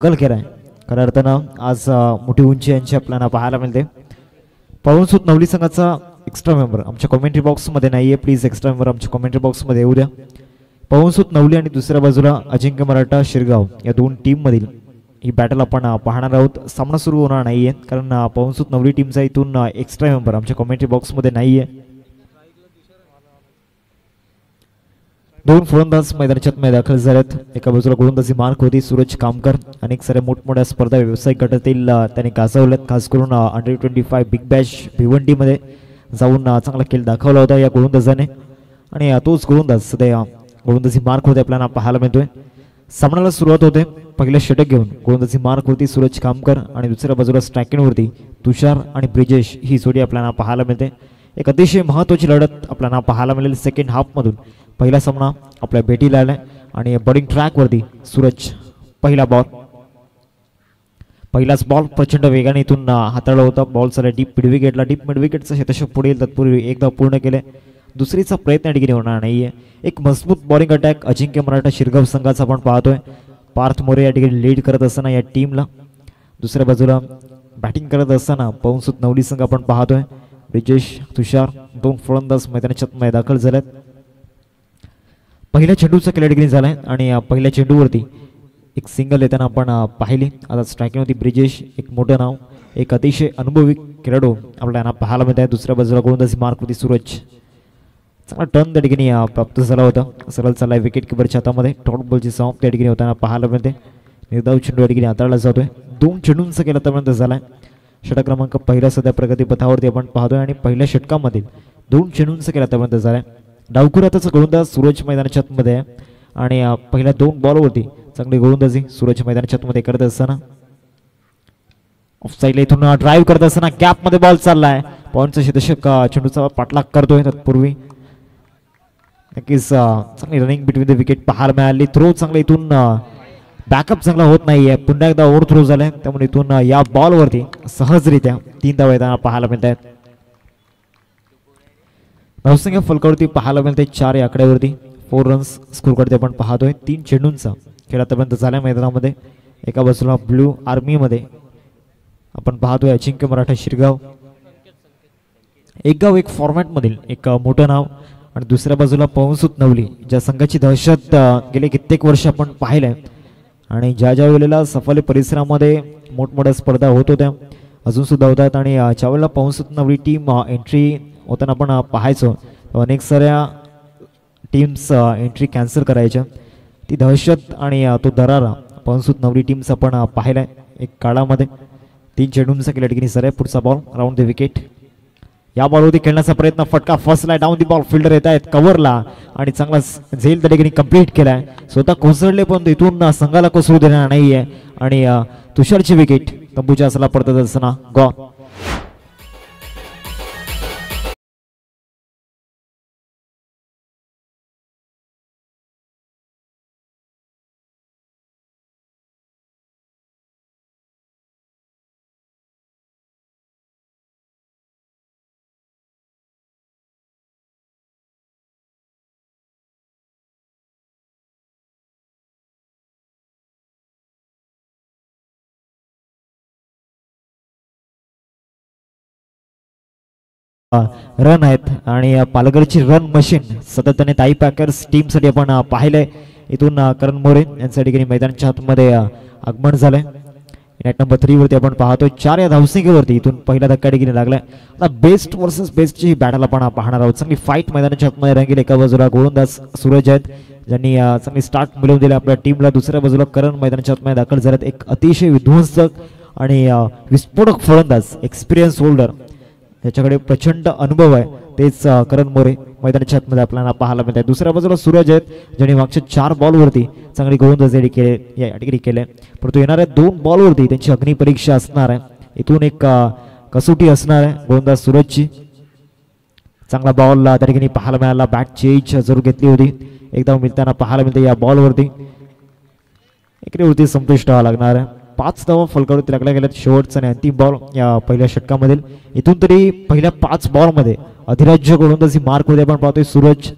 गल केलाय खऱ्या अर्थानं आज मोठी उंची यांची आपल्याला पाहायला मिळते. पवनसूत नवली संघाचा एक्स्ट्रा मेंबर आमच्या कमेंट्री बॉक्समध्ये नाही आहे, प्लीज एक्स्ट्रा मेंबर आमच्या कमेंट्री बॉक्समध्ये येऊ द्या. पवनसूत नवली आणि दुसऱ्या बाजूला अजिंक्य मराठा शिरगाव या दोन टीममधील ही बॅटल आपण पाहणार आहोत. सामना सुरू होणार नाही आहे कारण पवनसूत नवली टीमचा इथून एक्स्ट्रा मेंबर आमच्या कमेंट्री बॉक्समध्ये नाही आहे. दोन फलंदाज मैदानाच्या आतमध्ये दाखल झालेत. एका बाजूला गोलंदाजी मार्क होती सूरज कामकर. अनेक साऱ्या मोठमोठ्या स्पर्धा व्यावसायिक गटातील त्यांनी गाजवल्यात. खास करून अंडर-25 बिग बॅश भिवंडीमध्ये जाऊन चांगला खेळ दाखवला होता या गोलंदाजाने आणि तोच गोलंदाज सध्या गोलंदाजी मार्क होते आपल्याला पाहायला मिळतोय. सामन्याला सुरुवात होते पहिलं षटक घेऊन गोलंदाजी मार्क होती सूरज कामकर आणि दुसऱ्या बाजूला स्ट्रायकिंगवरती तुषार आणि ब्रिजेश ही जोडी आपल्याला पाहायला मिळते. एक अतिशय महत्त्वाची लढत आपल्याला पाहायला मिळेल. सेकंड हाफमधून पहिला सामना आपल्या भेटीला आलाय आणि बॉलिंग ट्रॅकवरती सूरज पहिलाच बॉल प्रचंड वेगाने इथून हाताळला होता. बॉल चालला डीप मिड विकेटला. डीप मिड विकेटचं शतक पुढे तत्पूर्वी एकदा पूर्ण केले. दुसरीचा प्रयत्न डिग्री होणार नाहीये. एक मजबूत बॉलिंग अटॅक अजिंक्य मराठा शिरगाव संघाचा आपण पाहतोय. पार्थ मोरे या ठिकाणी लीड करत असताना या टीमला. दुसऱ्या बाजूला बॅटिंग करत असताना पवनसूत नवली संघ आपण पाहतोय. ब्रिजेश तुषार दोन फलंदाज मैदानाच्या आतमध्ये दाखल झालेत. पहिल्या चेंडूचा खेळ डिग्री झालाय आणि पहिल्या चेंडूवरती एक सिंगल येताना आपण पाहिली. आता स्ट्रायकिंग होती ब्रिजेश, एक मोठं नाव, एक अतिशय अनुभवी खेळाडू आपल्याला पाहायला मिळत आहे. दुसऱ्या बाजूला गोलंदाजी मार्क होती सूरज. चांगला टर्न त्या ठिकाणी प्राप्त झाला होता. सरळ चाललाय विकेट किपरच्या हातामध्ये. टॉट बॉलची समाप्ती त्या ठिकाणी होताना पाहायला मिळते. निर्धाव चेंडू या ठिकाणी हाताळला जातोय. दोन चेंडूंचा खेळ आतापर्यंत झालाय. षटक क्रमांक पहिला सध्या प्रगतीपथावरती आपण पाहतोय आणि पहिल्या षटकामध्ये दोन चेंडूंचा खेळ आतापर्यंत झालाय. डावखुराताचा गोलंदाज सूरज मैदानाच्या आतमध्ये आहे आणि पहिल्या दोन बॉलवरती चांगली गोलंदाजी सूरज मैदानाच्या आतमध्ये करत असताना ऑफ साईडला इथून ड्राईव्ह करत असताना गॅपमध्ये बॉल चाललाय. पॉईंटचा शतक चेंडूचा पाठलाग करतोय. तत्पूर्वी नक्कीच चांगली रनिंग बिटवीन द विकेट पाहायला मिळाली. थ्रो चांगला इथून बॅकअप चांगला होत नाहीये. पुन्हा एकदा ओव्हर थ्रो झालाय त्यामुळे इथून या बॉलवरती सहजरित्या 3 धावा येताना पाहायला मिळत आहेत. नवसंख्या फलकावरती पाहायला मिळते 4 या आकड्यावरती. 4 रन्स स्कोर करते आपण पाहतोय. 3 चेंडूंचा खेळ आतापर्यंत झाल्या मैदानामध्ये. एका बाजूला ब्लू आर्मीमध्ये आपण पाहतोय अजिंक्य मराठा शिरगाव, एक गाव एक फॉर्मॅटमधील एक मोठं नाव आणि दुसऱ्या बाजूला पवनसूत नवली ज्या संघाची दहशत गेले कित्येक वर्ष आपण पाहिलंय आणि ज्या वेळेला सफाली परिसरामध्ये मोठमोठ्या स्पर्धा होत होत्या अजून सुद्धा होतात आणि ज्या वेळेला पवनसूत नवली टीम एंट्री होताना आपण पाहायचो अनेक साऱ्या टीम्स एंट्री कॅन्सल करायच्या. ती दहशत आणि तो दरारा पवनसूत नवली टीम्स आपण पाहिलाय एक काळामध्ये. 3 चेंडूंचा केला ठिकाणी सर आहे. पुढचा बॉल राऊंड द विकेट. या बॉलवरती खेळण्याचा प्रयत्न, फटका फसलाय. डाऊन दी बॉल, फिल्डर येत आहेत कव्हरला आणि चांगला झेल त्या ठिकाणी कंप्लीट केलाय. स्वतः कोसळले पण इथून संघाला कोसळू देणार नाहीये आणि तुषारची विकेट तंबूच्या असला पडत असताना गॉन. रन आहेत आणि पालघरची रन मशीन सातत्याने ताई पॅकर्स टीमसाठी आपण पाहिलंय. इथून करण मोरे यांच्या ठिकाणी मैदानाच्या आतमध्ये आगमन झालंय. नेट नंबर 3 वरती आपण पाहतोय 4 या धावसंख्येवरती इथून पहिला धक्का ठिकाणी लागलाय. आता बेस्ट वर्सेस बेस्टची बॅटल आपण पाहणार आहोत. चांगली फाईट मैदानाच्या आतमध्ये रंगील. एका बाजूला गोलंदाज सूरज आहेत ज्यांनी चांगली स्टार्ट मिळवून दिली आपल्या टीमला. दुसऱ्या बाजूला करण मैदानाच्या आतमध्ये दाखल झाल्यात. एक अतिशय विध्वंसक आणि विस्फोटक फलंदाज एक्सपिरियन्स होल्डर याच्याकडे प्रचंड अनुभव आहे तेच करण मोरे मैदानाच्या आतमध्ये आपल्याला पाहायला मिळत आहे. दुसऱ्या बाजूला सूरज आहेत ज्यांनी मागच्या 4 बॉलवरती चांगली गोलंदाजी केले. परंतु येणाऱ्या 2 बॉलवरती त्यांची अग्निपरीक्षा असणार आहे. इथून एक कसोटी असणार आहे गोलंदाज सूरजची. चांगला बॉल त्या ठिकाणी पाहायला मिळाला. बॅट चेंज जरूर घेतली होती. एकदा मिळताना पाहायला मिळते या बॉलवरती एकरीवरती संपुष्ट व्हावं लागणार आहे. 5 धावा फलकावरती लागल्या गेल्यात. शेवटचा आणि अंतिम बॉल या पहिल्या षटकामधील. इथून तरी पहिल्या 5 बॉलमध्ये अधिराज्य गोलंदाजी मार्क मध्ये आपण पाहतोय सूरज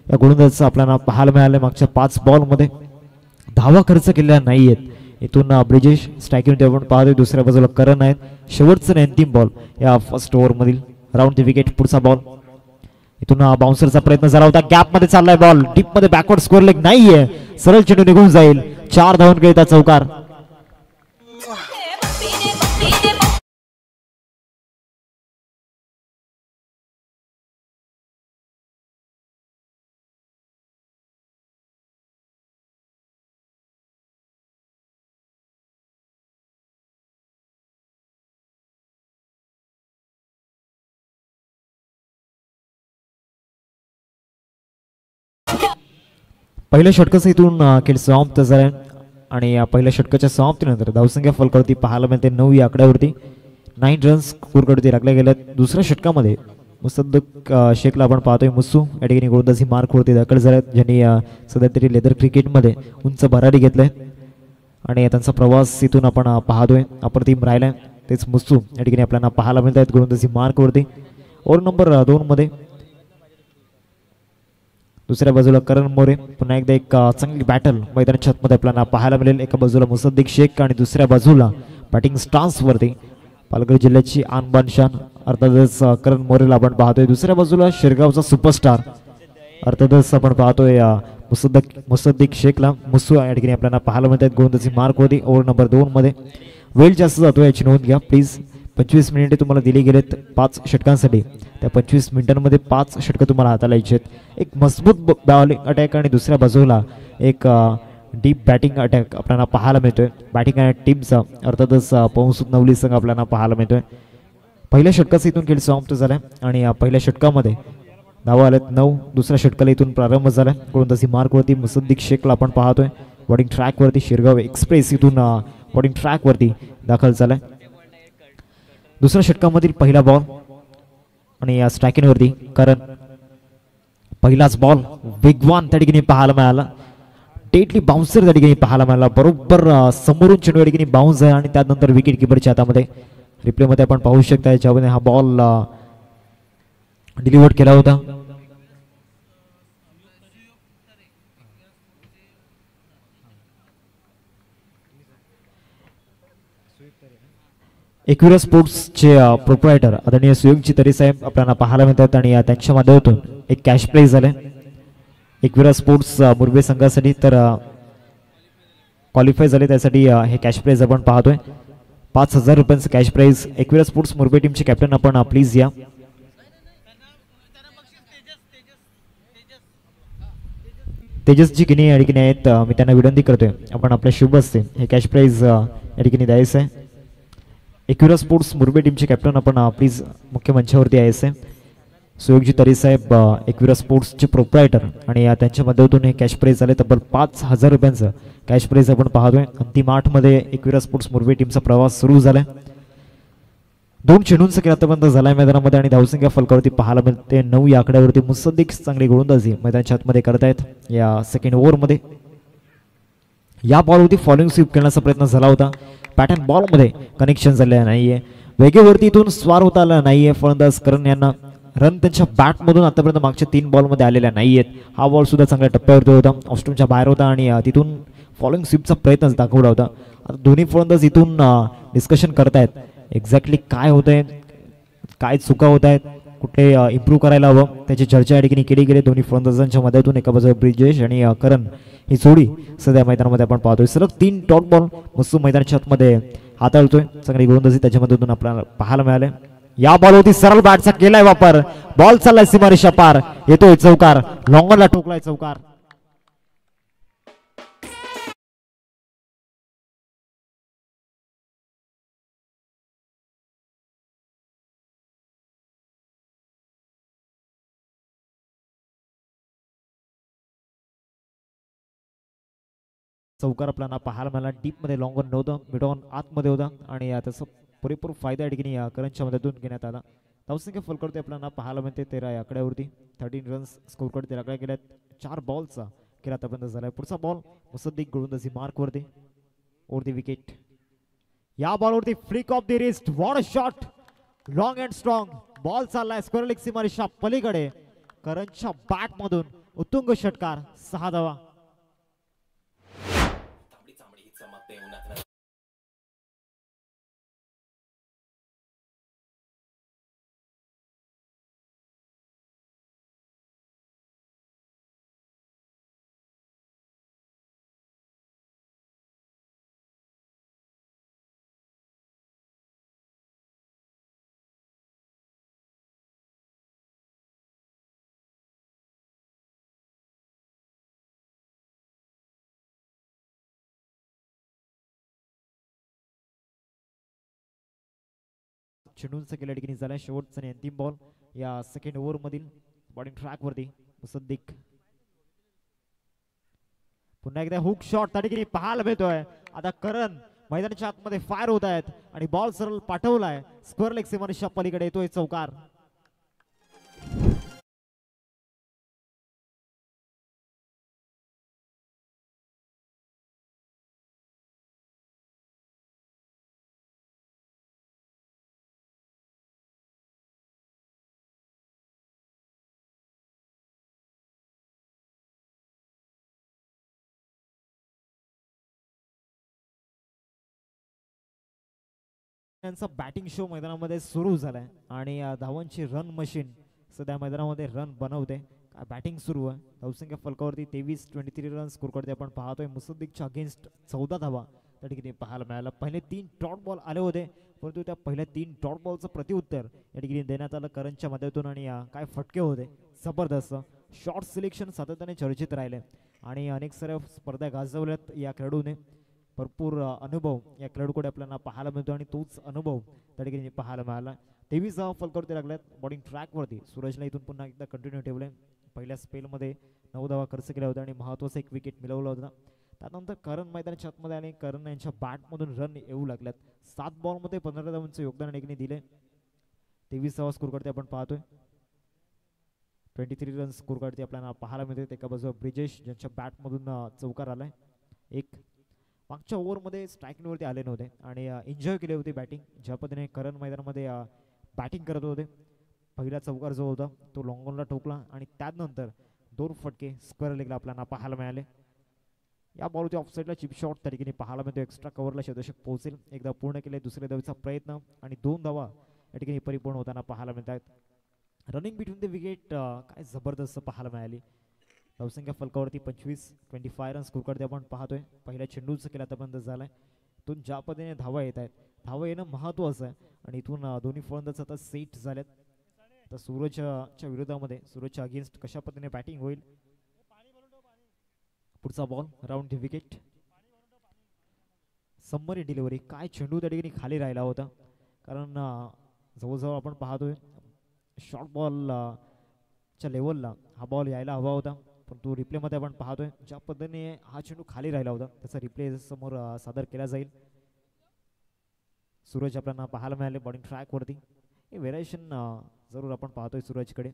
या गोलंदाजाचं आपल्याला पाहायला मिळालं. मागच्या 5 बॉलमध्ये धावा खर्च केलेल्या नाहीयेत. इथून ब्रिजेश स्ट्रायकिंग आपण पाहतोय. दुसऱ्या बाजूला करण आहेत. शेवटचं अंतिम बॉल या फर्स्ट ओव्हरमधील. Round the wicket. पुढचा बॉल. इथून बाउन्सरचा प्रयत्न झाला होता. गॅप मध्ये चाललाय बॉल. डीप मध्ये बॅकवर्ड स्कोर लेग नाहीये. सरळ चेंडू निघून जाईल. 4 धावांकडे घेता चौकार. पहिल्या षटकाचं इथून खेळ समाप्त झाला आणि पहिल्या षटकाच्या समाप्तीनंतर धावसंख्या फलकावरती पाहायला मिळते 9 या आकड्यावरती. 9 रन्स स्कोरकडे राखल्या गेल्यात. दुसऱ्या षटकामध्ये मुसद्दक शेखला आपण पाहतोय. मुस्सू या ठिकाणी गोलंदाजी मार्कवरती दाखल झाल्यात, ज्यांनी सध्या तरी लेदर क्रिकेटमध्ये उंच भरारी घेतलाय आणि त्यांचा प्रवास इथून आपण पाहतोय. अप्रतिम राहिलाय. तेच मुस्सू या ठिकाणी आपल्याला पाहायला मिळत आहेत गोलंदाजी मार्कवरती. ओव्हर नंबर 2 मध्ये दुसऱ्या बाजूला करण मोरे. पुन्हा एकदा एक चांगली बॅटल मैदानाच्या आतमध्ये आपल्याला पाहायला मिळेल. एका बाजूला मुसद्दिक शेख आणि दुसऱ्या बाजूला बॅटिंग स्टान्सवरती पालघर जिल्ह्याची आणबान शान अर्थातच करण मोरेला आपण पाहतोय. दुसऱ्या बाजूला शिरगावचा सुपरस्टार अर्थातच आपण पाहतोय मुसद्दिक शेखला. मुस्सू या ठिकाणी आपल्याला पाहायला मिळत आहेत गोलंदाजी मार्क होती. ओव्हर नंबर 2 मध्ये वेळ जास्त जातो याची नोंद घ्या प्लीज. 25 मिनिटे तुम्हाला दिली गेलेत 5 षटकांसाठी. त्या 25 मिनिटांमध्ये 5 षटकं तुम्हाला हाताला यायची आहेत. एक मजबूत बॉलिंग अटॅक आणि दुसऱ्या बाजूला एक डीप बॅटिंग अटॅक आपल्याला पाहायला मिळतोय. बॅटिंग आणि टीमचा अर्थातच पवनसुत नवली संघ आपल्याला पाहायला मिळतोय. पहिल्या षटकाचा इथून खेळ समाप्त झाला आणि पहिल्या षटकामध्ये धावा आल्यात 9. दुसऱ्या षटकाला इथून प्रारंभ झाला. गोलंदाजी मार्कवरती मुसद्दिक शेखला आपण पाहतोय. बॉलिंग ट्रॅकवरती शिरगाव एक्सप्रेस इथून बॉलिंग ट्रॅकवरती दाखल झालाय. दुसऱ्या षटकामधील पहिला बॉल आणि या स्ट्रायकिंगवरती कारण पहिलाच बॉल वेगवान त्या ठिकाणी पाहायला मिळाला. डेडली बाउन्सर त्या ठिकाणी पाहायला मिळाला. बरोबर समोरून चेंडू या ठिकाणी बाउन्स आहे आणि त्यानंतर विकेट किपरच्या हातामध्ये. रिप्लेमध्ये आपण पाहू शकता याच्यामध्ये हा बॉल डिलिव्हर केला होता. एकविरा स्पोर्ट्सचे प्रोप्रायटर आदरणीय सुयोगजी तरे साहेब आपल्याला पाहायला मिळतात आणि त्यांच्या माध्यमातून एक कॅश प्राइज झाले एकविरा स्पोर्ट्स मुरबे संघासाठी. तर क्वालिफाय झाले त्यासाठी हे कॅश प्राइज आपण पाहतोय. 5,000 रुपयांचं cash price. Ekvira sports Murbe टीमचे कॅप्टन आपण प्लीज या. तेजसजी किनी या ठिकाणी आहेत. मी त्यांना विनंती करतोय आपण आपल्या शुभ असते हे कॅश प्राइज या ठिकाणी द्यायचं आहे. एकविरा स्पोर्ट्स मुरबे टीमचे कॅप्टन आपण प्लीज मुख्य मंचावरती यायचं आहे. सुयोगजी तरे साहेब एकविरा स्पोर्ट्सचे प्रोप्रायटर आणि त्यांच्या माध्यमातून हे कॅश प्राइज झाले तब्बल 5,000 रुपयांचं कॅश प्राइज आपण पाहतोय. अंतिम 8 मध्ये एकविरा स्पोर्ट्स मुरबे टीमचा प्रवास सुरू झालाय. 2 चेंडूंचा खेळ आतापर्यंत झालाय मैदानामध्ये आणि धावसंख्या फलकावरती पाहायला मिळते 9 या आकड्यावरती. मुसद्दिक चांगली गोलंदाजी मैदानाच्या आतमध्ये करतायत या सेकंड ओव्हरमध्ये. या बॉलवरती फॉलोइंग स्वीप करण्याचा प्रयत्न झाला होता. पॅटर्न बॉलमध्ये कनेक्शन झालेलं नाहीये. वेगेवरती इथून स्वार होता आला नाहीये. फलंदाज करण यांना रन त्यांच्या बॅटमधून आतापर्यंत मागच्या 3 बॉलमध्ये आलेल्या नाहीयेत. हा बॉल सुद्धा चांगल्या टप्प्यावरती होता. ऑस्ट्रेलियाच्या बाहेर होता आणि तिथून फॉलोइंग स्वीपचा प्रयत्न दाखवला होता. आता दोन्ही फलंदाज इथून डिस्कशन करतायत एक्झॅक्टली काय होतंय, काय चुका होत आहेत, कुठे इम्प्रूव्ह करायला हवं त्याची चर्चा या ठिकाणी केली गेली दोन्ही फलंदाजांच्या मदतीतून. एका बाजूला ब्रिजेश आणि करण ही जोडी सध्या मैदानामध्ये आपण पाहतोय. सलग 3 डॉट बॉल मस्त मैदानाच्या आतमध्ये हाताळतोय. चांगली गोलंदाजी त्याच्या मदतीतून आपल्याला पाहायला मिळाले. या बॉलवरती सरळ बॅटचा केलाय वापर. बॉल चाललाय सीमारेषा पार. येतोय चौकार. लॉंगरला ठोकलाय चौकार. चौकार आपल्याला पाहायला मिळाला. डीप मध्ये लॉंगर नव्हतं, मिड ऑन आतमध्ये होता आणि त्याचा पुरेपूर फायदा या ठिकाणी करंटच्या मदतीतून घेण्यात आला. धावसंख्या फलकडते आपल्याला पाहायला मिळते 13 या आकड्यावरती. 13 रन्स स्कोरकडे राखल्या गेल्यात. 4 बॉलचा खेळ आतापर्यंत झालाय. पुढचा बॉल मुसद्दिक गोलंदाजी मार्कवरती. Over the wicket. या बॉलवरती flick off the wrist. What a shot. Long and strong ball चाललाय स्क्वेअर लेग सीमारेषा पलीकडे. करंटच्या बॅटमधून उत्तुंग षटकार. 6 धावा. चेंडूंचा केल्या ठिकाणी झाला शेवटचा आणि अंतिम बॉल या सेकंड ओव्हर मधील बॉलिंग ट्रॅक वरती मुसद्दिक पुन्हा एकदा हुक शॉट त्या ठिकाणी पाहायला मिळतोय. आता करण मैदानाच्या आतमध्ये फायर होत आहेत आणि बॉल सरळ पाठवलाय स्क्वेअर लेग सीमारेषा पलीकडे येतोय चौकार. त्यांचा बॅटिंग शो मैदानामध्ये सुरू झालाय आणि धावांची रन मशीन सध्या मैदानामध्ये रन बनवते. काय बॅटिंग सुरू आहे. धावसंख्या फलकावरती 23 रन स्कोर करते आपण पाहतोय. मुसद्दिकच्या अगेन्स्ट 14 धावा त्या ठिकाणी पाहायला मिळाला. पहिले 3 डॉट बॉल आले होते परंतु त्या पहिल्या 3 डॉट बॉलचं प्रत्युत्तर या ठिकाणी देण्यात आलं करणच्या माध्यमातून आणि काय फटके होते जबरदस्त. शॉर्ट सिलेक्शन सातत्याने चर्चित राहिले आणि अनेक साऱ्या स्पर्धा गाजवल्यात या खेळाडूने. भरपूर अनुभव या खेळाडूकडे आपल्याला पाहायला मिळतो आणि तोच अनुभव त्या ठिकाणी पाहायला मिळाला. 23 धावा फलकावरती लागल्यात बॉलिंग ट्रॅकवरती. सूरजला इथून पुन्हा एकदा कंटिन्यू ठेवलंय. पहिल्या स्पेलमध्ये 9 धावा खर्च केल्या होत्या आणि महत्त्वाचा एक विकेट मिळवला होता. त्यानंतर करण मैदानाच्या आतमध्ये आले. करण यांच्या बॅटमधून रन येऊ लागल्यात. 7 बॉलमध्ये 15 धावांचं योगदान ठिकाणी दिले. 23 धावा स्कोर करते आपण पाहतोय. 23 रन स्कोर करते आपल्याला पाहायला मिळते. एका बाजूला ब्रिजेश ज्यांच्या बॅटमधून चौकार आलाय. एक मागच्या ओव्हरमध्ये स्ट्रायकिंगवरती आले नव्हते आणि एन्जॉय केली होती बॅटिंग. ज्या पद्धतीने करण मैदानामध्ये बॅटिंग करत होते. पहिला चौकार जो होता तो लॉंग ऑनला ठोकला आणि त्यानंतर 2 फटके स्क्वेअर लेगला आपल्याला पाहायला मिळाले. या बॉलवरती ऑफसाईडला चिप शॉट त्या ठिकाणी पाहायला मिळतो. एक्स्ट्रा कव्हरला शतक पोहोचेल. एकदा पूर्ण केले. दुसऱ्या धावेचा प्रयत्न आणि 2 धावा या ठिकाणी परिपूर्ण होताना पाहायला मिळतात. रनिंग बिटवीन द विकेट काय जबरदस्त पाहायला मिळाली. धावसंख्या फलकावरती 25 रन स्कोर करते आपण पाहतोय. पहिल्या चेंडूचं केलं आतापर्यंत झालाय. इथून ज्या पद्धतीने धावा येत आहेत धावा येणं महत्त्वाचं आहे आणि इथून दोन्ही फलंदाज आता सेट झालेत. तर सूरजच्या विरोधामध्ये सूरजच्या अगेन्स्ट कशा पद्धतीने बॅटिंग होईल. पुढचा ball round the wicket. Summary delivery. काय चेंडू त्या ठिकाणी खाली राहिला होता कारण जवळजवळ आपण पाहतोय शॉर्ट बॉल च्या लेवलला हा बॉल यायला हवा होता परंतु रिप्लेमध्ये आपण पाहतोय ज्या पद्धतीने हा चेंडू खाली राहिला होता त्याचा रिप्ले समोर सादर केला जाईल. सूरज आपल्याला पाहायला मिळाले बॉलिंग ट्रॅकवरती. हे व्हेरिएशन जरूर आपण पाहतोय सूरजकडे.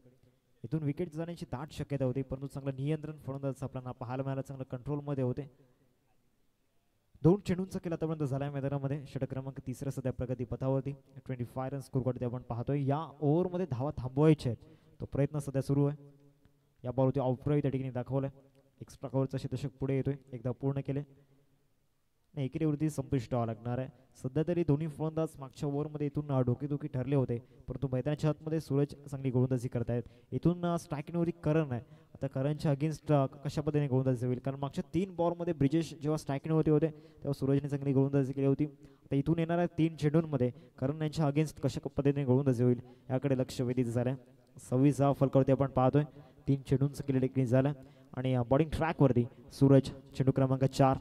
इथून विकेट जाण्याची दाट शक्यता होती परंतु चांगलं नियंत्रण फलंदाज आपल्याला पाहायला मिळालं. चांगलं कंट्रोलमध्ये होते. 2 चेंडूंचा केला आतापर्यंत झालाय मैदानामध्ये. षटक क्रमांक 3 सध्या प्रगती पथावरती. 25 रन स्कोर करते आपण पाहतोय. या ओव्हरमध्ये धावा थांबवायचे आहेत तो प्रयत्न सध्या सुरू आहे. या बॉलवरती आउटराईट त्या ठिकाणी दाखवलाय. एक्स्ट्रा कव्हरचा शतक पुढे येतोय. एकदा पूर्ण केले. एकेरीवरती संपुष्ट व्हावं लागणार आहे. सध्या तरी दोन्ही फलंदाज मागच्या ओव्हरमध्ये इथून डोकेदुखी ठरले होते परंतु मैदानाच्या आतमध्ये सूरज चांगली गोलंदाजी करतायत. इथून स्ट्रायकिंगवरती करण आहे. आता करणच्या अगेन्स्ट कशा पद्धतीने गोलंदाजी होईल कारण मागच्या 3 बॉलमध्ये ब्रिजेश जेव्हा स्ट्रायकिंगवरती होते तेव्हा सूरजने चांगली गोलंदाजी केली होती. आता इथून येणाऱ्या 3 चेंडूंमध्ये करण यांच्या अगेन्स्ट कशा पद्धतीने गोलंदाजी होईल याकडे लक्ष वेधित झालंय. 26 फलकावरती आपण पाहतोय. 3 चेंडूंचं केलेलं एक झालं आणि बॉलिंग ट्रॅकवरती सूरज चेंडू क्रमांक 4.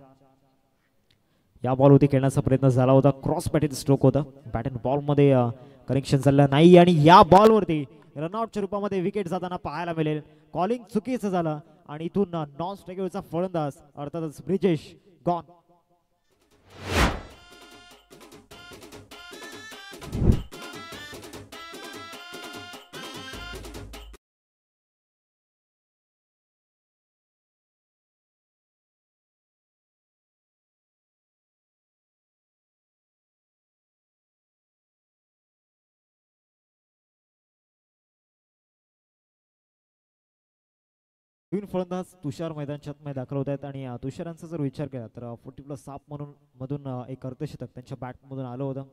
या बॉलवरती खेळण्याचा प्रयत्न झाला होता. क्रॉस बॅटेड स्ट्रोक होता. बॅट अँड बॉलमध्ये कनेक्शन झालं नाही आणि या बॉलवरती रनआउटच्या रूपामध्ये विकेट जाताना पाहायला मिळेल. कॉलिंग चुकीचं झालं आणि इथून नॉन स्ट्रायकरचा फलंदाज अर्थातच ब्रिजेश गॉन. नवीन फलंदाज तुषार मैदानात दाखल होत आहेत आणि तुषारांचा जर विचार केला तर 40+ म्हणून मधून एक अर्धशतक त्यांच्या बॅटमधून आलं होतं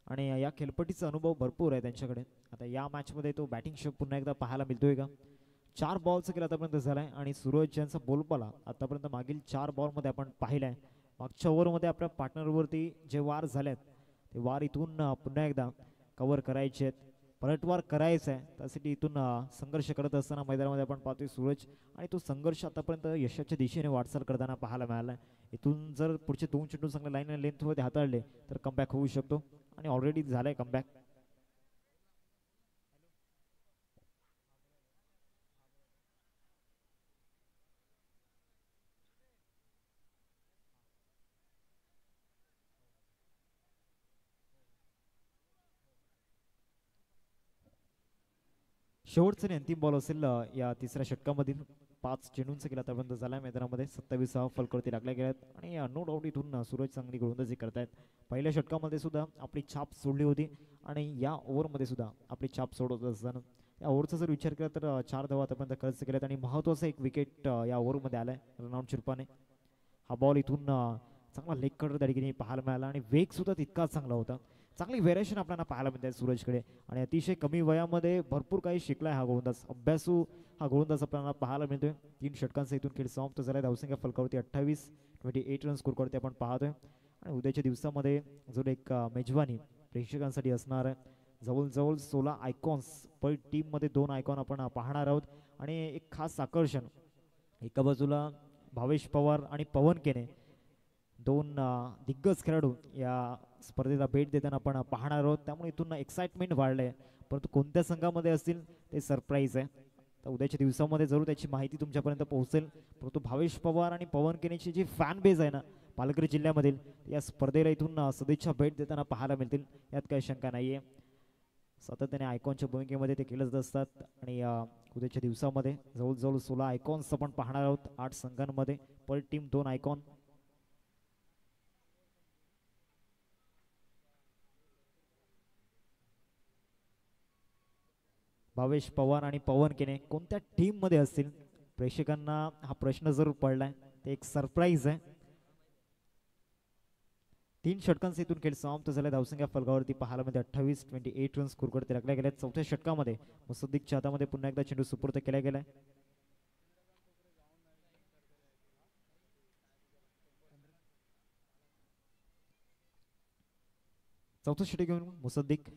आणि या खेळपट्टीचा अनुभव भरपूर आहे त्यांच्याकडे. आता या मॅचमध्ये तो बॅटिंग शो पुन्हा एकदा पाहायला मिळतोय का. 4 बॉलचं केलं आतापर्यंत झालाय आणि सूरज यांचा बोलबाला आतापर्यंत मागील 4 बॉलमध्ये आपण पाहिलाय. मागच्या ओव्हरमध्ये आपल्या पार्टनरवरती जे वार झालेत ते वार इथून पुन्हा एकदा कव्हर करायचे आहेत. पलटवार करायचा आहे त्यासाठी इथून संघर्ष करत असताना मैदानामध्ये आपण पाहतोय सूरज आणि तो संघर्ष आतापर्यंत यशाच्या दिशेने वाटचाल करताना पाहायला मिळाला. इथून जर पुढचे 2 चेंडू चांगल्या लाईन लेंथमध्ये हाताळले तर कमबॅक होऊ शकतो आणि ऑलरेडी झालाय कमबॅक. शेवटचा आणि अंतिम बॉल असेल या तिसऱ्या षटकामधील. 5 चेंडूंचा केला आतापर्यंत झाला मैदानामध्ये. 27 फलकवरती लागल्या गेल्यात आणि नो डाऊट इथून सूरज चांगली गोलंदाजी करतायत. पहिल्या षटकामध्ये सुद्धा आपली छाप सोडली होती आणि या ओव्हरमध्ये सुद्धा आपली छाप सोडत असताना या ओव्हरचा जर विचार केला तर 4 धावा आतापर्यंत खर्च केल्यात आणि महत्त्वाचं एक विकेट या ओव्हरमध्ये आलाय रनआउट चिरपाने. हा बॉल इथून चांगला लेग कटर त्या ठिकाणी पाहायला मिळाला आणि वेग सुद्धा तितकाच चांगला होता. चांगली व्हेरिएशन आपल्याला पाहायला मिळते सूरजकडे आणि अतिशय कमी वयामध्ये भरपूर काही शिकलाय हा गोलंदाज. अभ्यासू हा गोलंदाज आपल्याला पाहायला मिळतोय. 3 षटकांचा इथून खेळ समाप्त झालाय. धावसंख्या फलकावरती 28 रन स्कोर करते आपण पाहतोय आणि उद्याच्या दिवसामध्ये जो एक मेजवानी प्रेक्षकांसाठी असणार आहे. जवळजवळ 16 आयकॉन्स पर टीममध्ये 2 आयकॉन आपण पाहणार आहोत आणि एक खास आकर्षण एका बाजूला भावेश पवार आणि पवन केने 2 दिग्गज खेळाडू या स्पर्धेला भेट देताना आपण पाहणार आहोत. त्यामुळे इथून एक्साइटमेंट वाढलंय परंतु कोणत्या संघामध्ये असतील ते सरप्राईज आहे. तर उद्याच्या दिवसामध्ये जरूर त्याची माहिती तुमच्यापर्यंत पोहोचेल. परंतु भावेश पवार आणि पवन केनेची जी फॅन बेज आहे ना पालघर जिल्ह्यामधील या स्पर्धेला इथून सदिच्छा भेट देताना पाहायला मिळतील यात काही शंका नाही आहे. सातत्याने आयकॉनच्या भूमिकेमध्ये ते केलंच असतात आणि उद्याच्या दिवसामध्ये जवळजवळ 16 आयकॉन्स आपण पाहणार आहोत. 8 संघांमध्ये पर टीम 2 आयकॉन. भावेश पवार आणि पवन केने कोणत्या टीम मध्ये असतील प्रेक्षकांना हा प्रश्न जरूर पडलाय. ते एक सरप्राईज आहे. 3 षटकांचा इथून खेळ समाप्त झाला. धावसंख्या फलकावरती पाहायला मध्ये 28 रन स्कोर करते लागल्या गेल्या. चौथ्या षटकामध्ये मुसद्दीकच्या हातामध्ये पुन्हा एकदा चेंडू सुपूर्द केला गेलाय. चौथं षटक घेऊन मुसद्दीक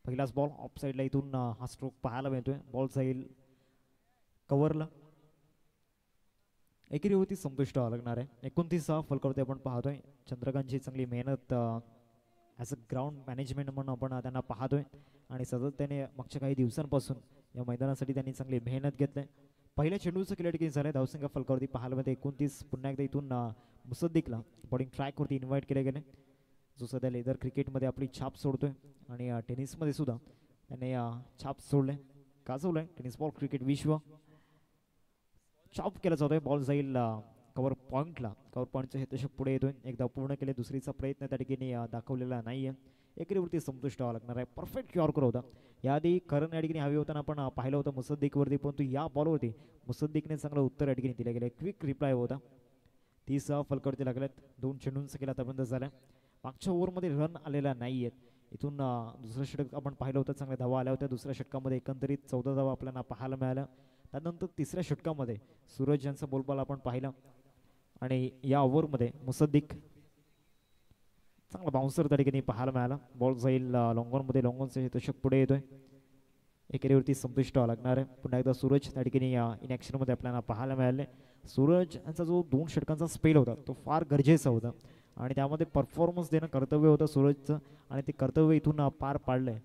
पहिलाच बॉल ऑफ साईडला इथून हा स्ट्रोक पाहायला मिळतोय. बॉल जाईल कव्हरला. एकेरीवरती संतुष्ट लागणार आहे. 29 फलकावरती आपण पाहतोय. चंद्रकांतची चांगली मेहनत ॲज अ ग्राउंड मॅनेजमेंट म्हणून आपण त्यांना पाहतोय आणि सतत त्याने मागच्या काही दिवसांपासून या मैदानासाठी त्यांनी चांगली मेहनत घेतली. पहिल्या चेंडूचं क्लिअर किती झालं धावसंख्या फलकावरती पाहायला मध्ये 29. पुन्हा एकदा इथून मुसद्दीकला बॉलिंग ट्रॅकवरती इन्व्हाइट केले गेले जो सध्या लेदर क्रिकेटमध्ये आपली छाप सोडतोय आणि टेनिसमध्ये सुद्धा त्याने छाप सोडले गाजवलंय. टेनिस बॉल क्रिकेट विश्व छाप केला जातोय. बॉल जाईल कव्हर पॉईंटला. कव्हर पॉईंटचं हे तसे पुढे येतोय. एकदा पूर्ण केले दुसरीचा प्रयत्न त्या ठिकाणी दाखवलेला नाहीये. एकेरीवरती संतुष्ट व्हावं लागणार आहे. परफेक्ट यॉर्कर होता. याआधी करण या ठिकाणी हवी होताना आपण पाहिलं होतं मुसद्दीकवरती परंतु या बॉलवरती मुसद्दीकने चांगलं उत्तर या ठिकाणी दिलं गेलं. क्विक रिप्लाय होता. 30 फलकावरती लागल्यात. 2 चेंडूंचा केला आतापर्यंत झाला. मागच्या ओव्हरमध्ये रन आलेला नाही आहेत. इथून दुसरं षटक आपण पाहिलं होतं चांगल्या धावा आल्या होत्या. दुसऱ्या षटकामध्ये एकंदरीत 14 धावा आपल्याला पाहायला मिळाल्या. त्यानंतर तिसऱ्या षटकामध्ये सूरज यांचा बोलबाल आपण पाहिला आणि या ओव्हरमध्ये मुसद्दीक चांगला बाउन्सर त्या ठिकाणी पाहायला मिळाला. बॉल जाईल लॉंगॉनमध्ये. लॉंगॉनचं हे दशक पुढे येतोय. एकेरीवरती संतुष्ट लागणार आहे. पुन्हा एकदा सूरज त्या ठिकाणी इन ॲक्शनमध्ये आपल्याला पाहायला मिळाले. सूरज यांचा जो 2 षटकांचा स्पेल होता तो फार गरजेचा होता आणि त्यामध्ये परफॉर्मन्स देणं कर्तव्य होतं सूरजचं आणि ते कर्तव्य इथून पार पाडलंय.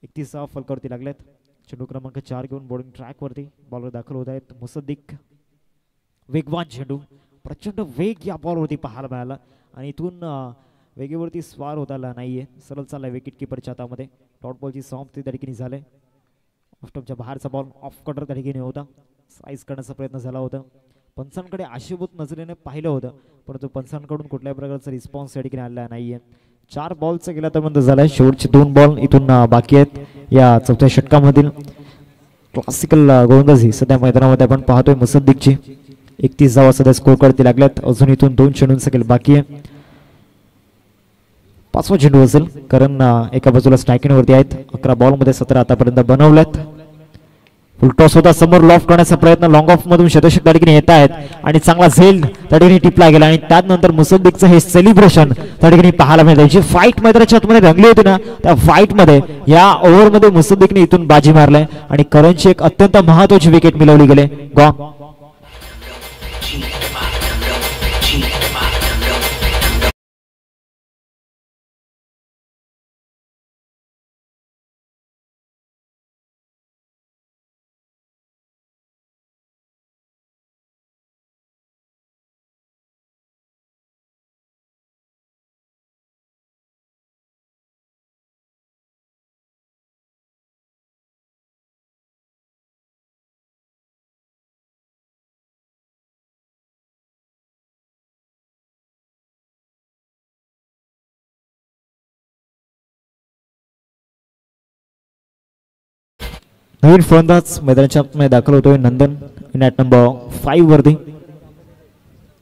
31 फलकावरती लागल्यात. चेंडू क्रमांक 4 घेऊन बॉलिंग ट्रॅकवरती बॉलर दाखल होत आहेत. मुसद्दीक वेगवान चेंडू प्रचंड वेग या बॉलवरती पाहायला मिळाला आणि इथून वेगेवरती स्वार होत आला नाहीये. सरळ चालला विकेट किपरच्या हातामध्ये. डॉट बॉलची समाप्ती त्या ठिकाणी झाले. ऑफस्टॉपच्या बाहेरचा बॉल ऑफ कटर त्या ठिकाणी होता. साईज करण्याचा प्रयत्न झाला होता. पंचांकडे आशेभूत नजरेने पाहिलं होतं परंतु पंचांकडून कुठल्याही प्रकारचा रिस्पॉन्स या ठिकाणी आलेला नाहीये. 4 बॉलचा गेला तर झालाय. शेवटचे 2 बॉल इथून बाकी आहेत या चौथ्या षटकामधील. क्लासिकल गोलंदाजी सध्या मैदानामध्ये आपण पाहतोय मुसद्दीकची. 31 धावा सध्या स्कोर करते लागल्यात. अजून इथून 2 चेंडूंचा खेळ बाकी आहे. 5वा चेंडू असेल कारण एका बाजूला स्ट्रायकिंग वरती आहेत. 11 बॉलमध्ये 17 आतापर्यंत बनवल्यात. फुलटॉस होता समोर लॉफ्ट करण्याचा प्रयत्न. लॉंग ऑफ मधून शतक त्या ठिकाणी येत आहेत आणि चांगला झेल त्या ठिकाणी टिपला गेला आणि त्यानंतर मुसद्दीकचं हे सेलिब्रेशन त्या ठिकाणी पाहायला मिळतं. जी फाईट मैदानाच्या आतमध्ये रंगली होती ना त्या फाईट मध्ये या ओव्हरमध्ये मुसद्दीकने इथून बाजी मारलाय आणि करणची एक अत्यंत महत्त्वाची विकेट मिळवली गेले. गॉ नवीन फलंदाज मैदानाच्या आतमध्ये दाखल होतोय नंदन मॅच नंबर 5 वरती.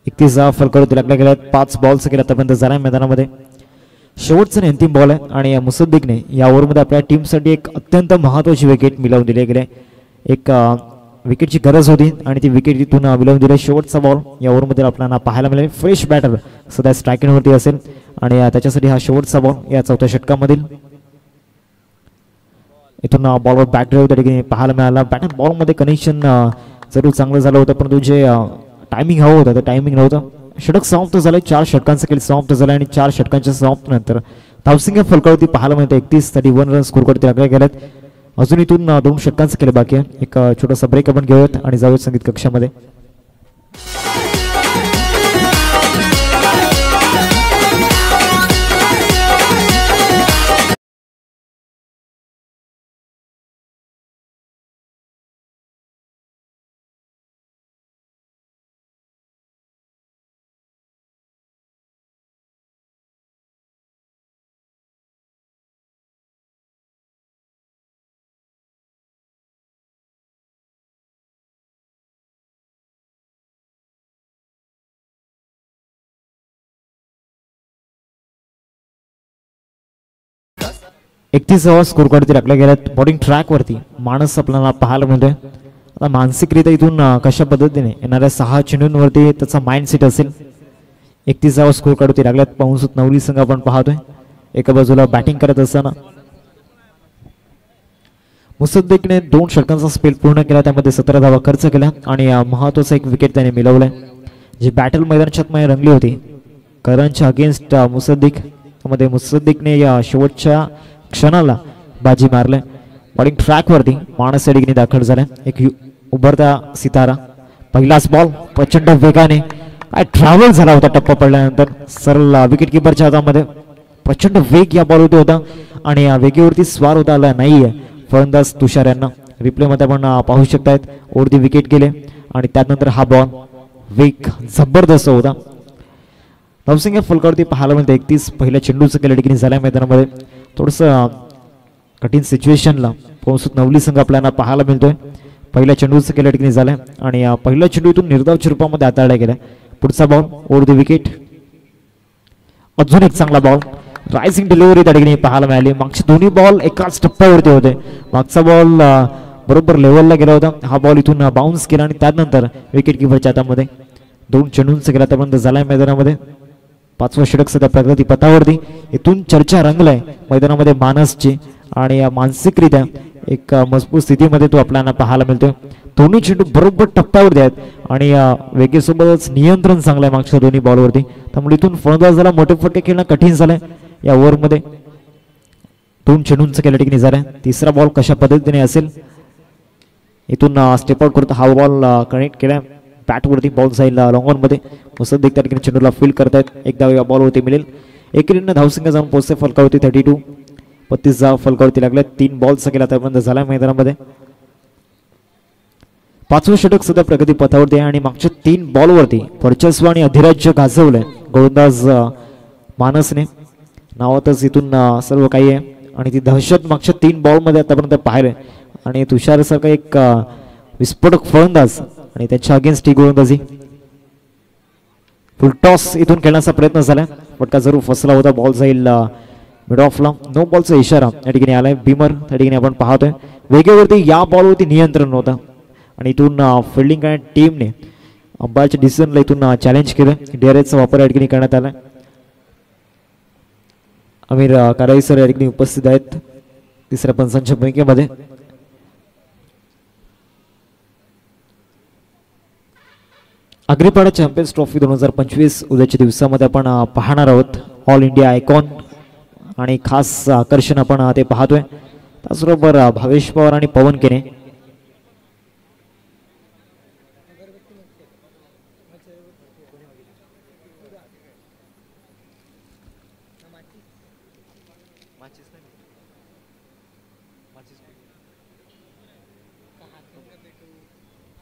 31 फलकावरती लागल्या गेल्यात. 5 बॉल्स केल्या आतापर्यंत झाला मैदानामध्ये. शेवटचा अंतिम बॉल आहे आणि मुसद्दीकने या ओव्हरमध्ये आपल्या टीमसाठी एक अत्यंत महत्त्वाची विकेट मिळवून दिली गेली. एक विकेटची गरज होती आणि ती विकेट इथून मिळवून दिली. शेवटचा बॉल या ओव्हरमध्ये आपल्याला पाहायला मिळेल. फ्रेश बॅटर सध्या स्ट्रायकिंगवरती असेल आणि त्याच्यासाठी हा शेवटचा बॉल या चौथ्या षटकामधील. इथून बॉलवर बॅक ड्राईव्ह त्या ठिकाणी पाहायला मिळाला. बॅटर बॉलमध्ये कनेक्शन जरूर चांगलं झालं होतं परंतु जे टायमिंग हवं होतं ते टायमिंग नव्हतं. षटक समाप्त झालं. 4 षटकांचं खेळ समाप्त झालं आणि 4 षटकांच्या समाप्त नंतर धावसंख्या फलकावरती पाहायला मिळते 31 रन स्कोर करते लागल्या गेल्यात. अजून इथून 2 षटकांचं खेळ बाकी आहे. एक छोटासा ब्रेक आपण घेऊयात आणि जाऊयात संगीत कक्षामध्ये. स्कोर काढते टाकल्या गेल्यात. बॉलिंग ट्रॅक वरती माणस आपल्याला पाहायला मिळतोय. आता मानसिकरित्या इथून कशा पद्धतीने येणाऱ्या 6 चेंडूंवरती त्याचा माइंड सेट असेल. 31 स्कोर काढते लागल्यात. पाऊसुत नवली संघ आपण पाहतोय. एका बाजूला बॅटिंग करत असताना मुसद्दीकने 2 षटकांचा स्पेल पूर्ण केला. त्यामध्ये 17 धावा खर्च केल्या आणि महत्वाचा एक विकेट त्याने मिळवलाय. जी बॅटल मैदानाच्या रंगली होती करणच्या अगेन्स्ट मुसद्दीक, त्यामध्ये मुसद्दीकने या शेवटच्या क्षणाला बाजी मारले. बॉलिंग ट्रॅक वरती माणस या ठिकाणी दाखल झालाय. एक उभरता सितारा. पहिलाच बॉल प्रचंड वेगाने काय ट्रॅव्हल झाला होता. टप्पा पडल्यानंतर सरळ विकेट किपरच्या हातामध्ये प्रचंड वेग या बॉलवरती होता आणि या वेगेवरती स्वार होता आला नाहीये फलंदाज तुषार यांना. रिप्ले मध्ये आपण पाहू शकतायत. वरती विकेट गेले आणि त्यानंतर हा बॉल वेग जबरदस्त होता. धावसंख्या फलकावरती पाहायला मिळते 31. पहिल्या चेंडूचं केलं ठिकाणी झाल्या मैदानामध्ये. थोडंसं कठीण सिच्युएशनला पोहोचत नवली संघ आपल्याला पाहायला मिळतोय. पहिल्या चेंडूचं केलं ठिकाणी झालंय आणि पहिल्या चेंडूतून निर्धावच्या रूपामध्ये हाताळला गेला. पुढचा बॉल ओव्हर द विकेट. अजून एक चांगला बॉल रायझिंग डिलिव्हरी त्या ठिकाणी पाहायला मिळाली. मागचे दोन्ही बॉल एकाच टप्प्यावरती होते. मागचा बॉल बरोबर लेवलला गेला होता. हा बॉल इथून बाउन्स केला आणि त्यानंतर विकेट किपरच्या हातामध्ये 2 चेंडूंचं केला त्यापर्यंत झालाय मैदानामध्ये. 5वं षटक सध्या प्रगती पथावरती. इथून चर्चा रंगलाय मैदानामध्ये मानसची आणि मानसिकरित्या एक मजबूत स्थितीमध्ये तो आपल्याला पाहायला मिळतोय. दोन्ही चेंडू बरोबर टप्प्यावरती आहेत आणि वेगेसोबतच नियंत्रण चांगलं आहे मागच्या दोन्ही बॉलवरती. त्यामुळे इथून फलंदाजाला मोठे फटके खेळणं कठीण झालंय. या ओव्हरमध्ये 2 चेंडूंचं केल्या ठिकाणी झालंय. तिसरा बॉल कशा पद्धतीने असेल. इथून स्टेप आउट करत हा बॉल कनेक्ट केलाय. बॅटवरती बॉल जाईल लॉंग ऑन मध्ये. मुसद्दीक त्या ठिकाणी चेंडूला फील्ड करतायत. एकदा या बॉलवरती मिळेल. एकेरीनं धावसंख्या जाऊन पोहोचते फलकावरती 32. 32 फलकावरती लागल्या. 3 बॉल्स केला त्यापर्यंत झाला मैदानामध्ये. 5वं षटक सुद्धा प्रगती पथावरती आहे आणि मागच्या 3 बॉलवरती वर्चस्व आणि अधिराज्य गाजवलंय गोलंदाज मानसने. नावातच इथून सर्व काही आहे आणि ती दहशत मागच्या 3 बॉलमध्ये आतापर्यंत पाहिलंय. आणि तुषारसारखा एक विस्फोटक फलंदाज आणि त्याच्या अगेन्स्ट ही गोलंदाजी. फुल टॉस इथून खेळण्याचा प्रयत्न झाला. फटका जरूर फसला होता. बॉल जाईल मिड ऑफला. नो बॉलचा इशारा या ठिकाणी आलाय. बिमर त्या ठिकाणी आपण पाहतोय. वेगेवरती या बॉलवरती नियंत्रण नव्हतं आणि इथून फिल्डिंग आणि टीमने अंपायरच्या डिसिजनला इथून चॅलेंज केलं. DRSचा वापर या ठिकाणी करण्यात आला. आमिर काराई सर या ठिकाणी उपस्थित आहेत तिसऱ्या पंचांच्या भूमिकेमध्ये. अग्रीपाडा चॅम्पियन्स ट्रॉफी 2025 उद्याच्या दिवसामध्ये आपण पाहणार आहोत. ऑल इंडिया आयकॉन आणि खास आकर्षण आपण ते पाहतोय. त्याचबरोबर भावेश पवार आणि पवन केने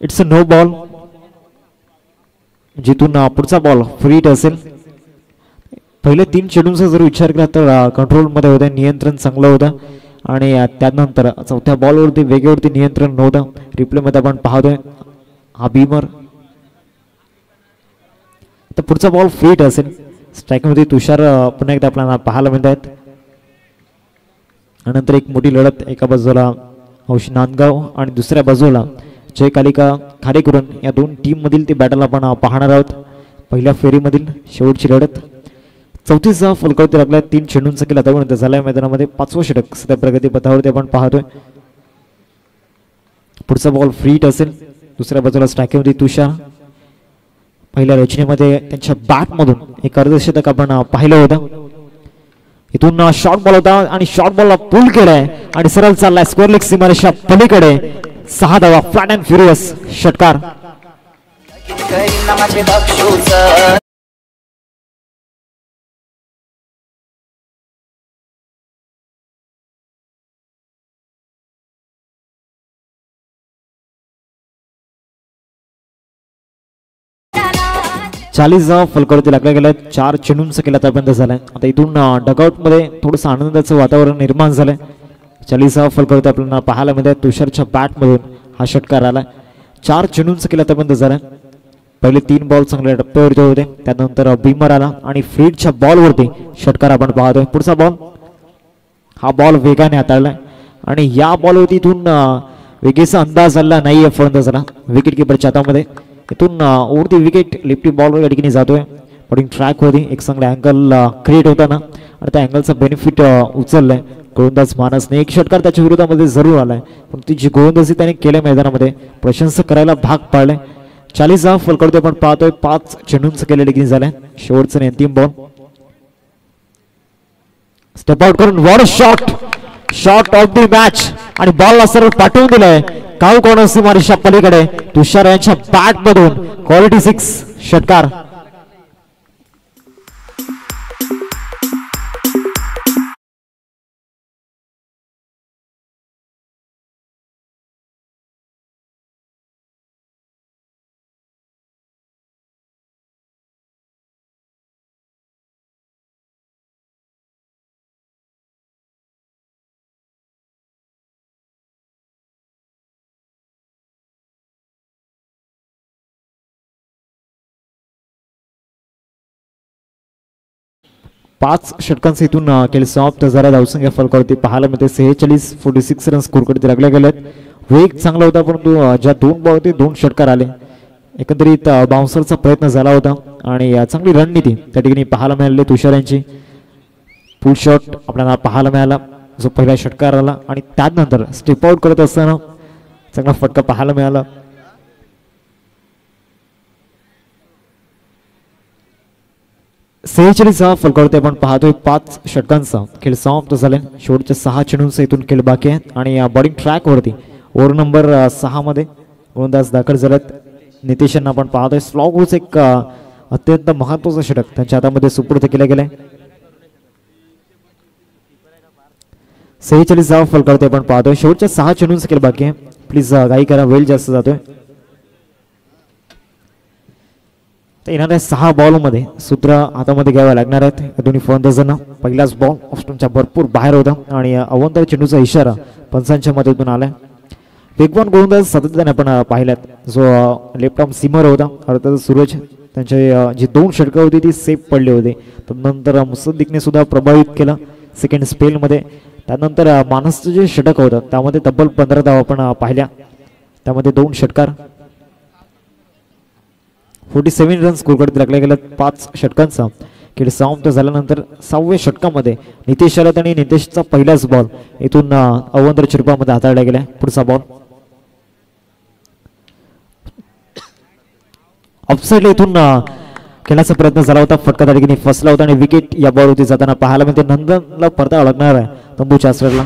इट्स अ नो बॉल. जिथून पुढचा बॉल फ्री हिट असेल. पहिले 3 चेंडूंचा जर विचार केला तर कंट्रोलमध्ये होते. नियंत्रण चांगलं होतं आणि त्यानंतर चौथ्या बॉलवरती वेगेवरती नियंत्रण नव्हतं. रिप्लेमध्ये आपण पाहतोय हा बीमर. तर पुढचा बॉल फिट असेल. स्ट्राईकमध्ये तुषार पुन्हा एकदा आपल्याला पाहायला मिळत आहेत. नंतर एक मोठी लढत एका बाजूला हौशी नांदगाव आणि दुसऱ्या बाजूला जय कालिका खारेकुरण या दोन टीम मधील ती बॅटल आपण पाहणार आहोत. पहिल्या फेरीमधील शेवटची लढत. 34 फलकावरती लागल्या. 3 चेंडूंचा केला आतापर्यंत झालाय मैदानामध्ये. 5वं षटक सध्या प्रगती पथावरती आपण पाहतोय. पुढचा बॉल फ्रीट असेल. दुसऱ्या बाजूला स्ट्रायकिंगमध्ये तुषार. पहिल्या रचनेमध्ये त्यांच्या बॅटमधून एक अर्धशतक आपण पाहिलं होतं. इथून शॉर्ट बॉल होता आणि शॉर्ट बॉलला पुल केलाय आणि सरळ चाललाय स्क्वेअर लेग सीमारेषा पलीकडे. 6 धावा फ्लॅट अँड फ्युरियस षटकार. चाळीस फलकावरती लागल्या गेल्या. 4 चेंडूंचा केला आतापर्यंत झालाय. आता इथून डगआउट मध्ये थोडंसं आनंदाचं वातावरण निर्माण झालंय. 40 फलकावरती आपल्याला पाहायला मिळत. तुषारच्या बॅटमधून हा षटकार आलाय. 4 चेंडूंचा केला आतापर्यंत झालाय. पहिले 3 बॉल चांगल्या टप्प्यावरती होते. त्यानंतर बीमर आला आणि फ्रीडच्या बॉलवरती षटकार आपण पाहतोय. पुढचा बॉल. हा बॉल वेगाने हाताळलाय आणि या बॉलवरती इथून वेगेचा अंदाज आला नाहीये फलंदाजाला विकेट किपरच्या हातामध्ये. इथून ओव्हर दी विकेट लिफ्टी बॉलवर या ठिकाणी जातोय. बॉलिंग ट्रॅकवरती एक चांगला अँगल क्रिएट होताना आणि त्या अँगलचा बेनिफिट उचललाय गोलंदाज मानसने. एक षटकार त्याच्या विरोधामध्ये जरूर आलाय पण ती जी गोलंदाजी त्याने केल्या मैदानामध्ये प्रशंसा करायला भाग पाडले. 40 फलकावरती आपण पाहतोय. 5 चेंडूंचं केलेलं की झालंय. शेवटचं अंतिम बॉल. स्टेप आउट करून war shot. Shot of the match आणि बॉलला सरळ पाठवून दिलाय काऊ कोण सीमारेषा पलीकडे. तुषार यांच्या बॅट मधून क्वालिटी 6 षटकार. पाच षटकांचा इथून केले समाप्त झाला. धावसंख्या फलकावरती पाहायला मिळते 46 रन स्कोर कडे लागले गेलेत. वेग चांगला होता परंतु ज्या 2 बॉल होते 2 षटकार आले. एकंदरीत बाउन्सरचा प्रयत्न झाला होता आणि चांगली रणनीती त्या ठिकाणी पाहायला मिळाली. तुषार यांची पुल शॉट आपल्याला पाहायला मिळाला जो पहिला षटकार आला आणि त्यानंतर स्टेप आउट करत असताना चांगला फटका पाहायला मिळाला. 46 फलकावरती आपण पाहतोय. 5 षटकांचा खेळ समाप्त झाले. शेवटच्या 6 चेंडूंचा इथून खेळ बाकी आहे आणि बॉलिंग ट्रॅक वरती ओव्हर नंबर 6 मध्ये गोलंदाज दाखल झालेत. नितेश यांना आपण पाहतोय. स्लॉगवरच एक अत्यंत महत्वाचं षटक त्यांच्या हातामध्ये सुपूर्द केलं गेलंय. 46 फलकावरती आपण पाहतोय. शेवटच्या 6 चेंडूंचा खेळ बाकी आहे. प्लीज घाई करा, वेळ जास्त जातोय. येणाऱ्या 6 बॉलमध्ये सूत्र हातामध्ये घ्यावे लागणार आहेत दोन्ही फलंदाजांना. पहिलाच बॉल ऑस्ट्रेलियाच्या भरपूर बाहेर होता आणि अवंतर चेंडूचा इशारा पंचांच्या मदतीतून आलाय. वेगवान गोलंदाज सातत्याने आपण पाहिल्यात. जो लेफ्ट आर्म सीमर होता अर्थात सूरज त्यांचे जी 2 षटकं होती ती सेफ पडली होती. त्यानंतर मुसद्दीकने सुद्धा प्रभावित केलं सेकंड स्पेलमध्ये. त्यानंतर मानसचं जे षटक होतं त्यामध्ये तब्बल 15 धावा आपण पाहिल्या. त्यामध्ये 2 षटकार. 47 रन स्कोर कडे लागले गेले. 5 षटकांचा खेळ समाप्त झाल्यानंतर 6व्या षटकामध्ये नितेश आलात आणि नितेशचा पहिलाच बॉल इथून अवंतर चिरपामध्ये हाताळला गेला. पुढचा बॉल ऑफसाईडला इथून खेळण्याचा प्रयत्न झाला होता. फटका त्या ठिकाणी फसला होता आणि विकेट या बॉलवरती जाताना पाहायला मिळते. नंदनला परता अडकणार आहे तंबू चासरला.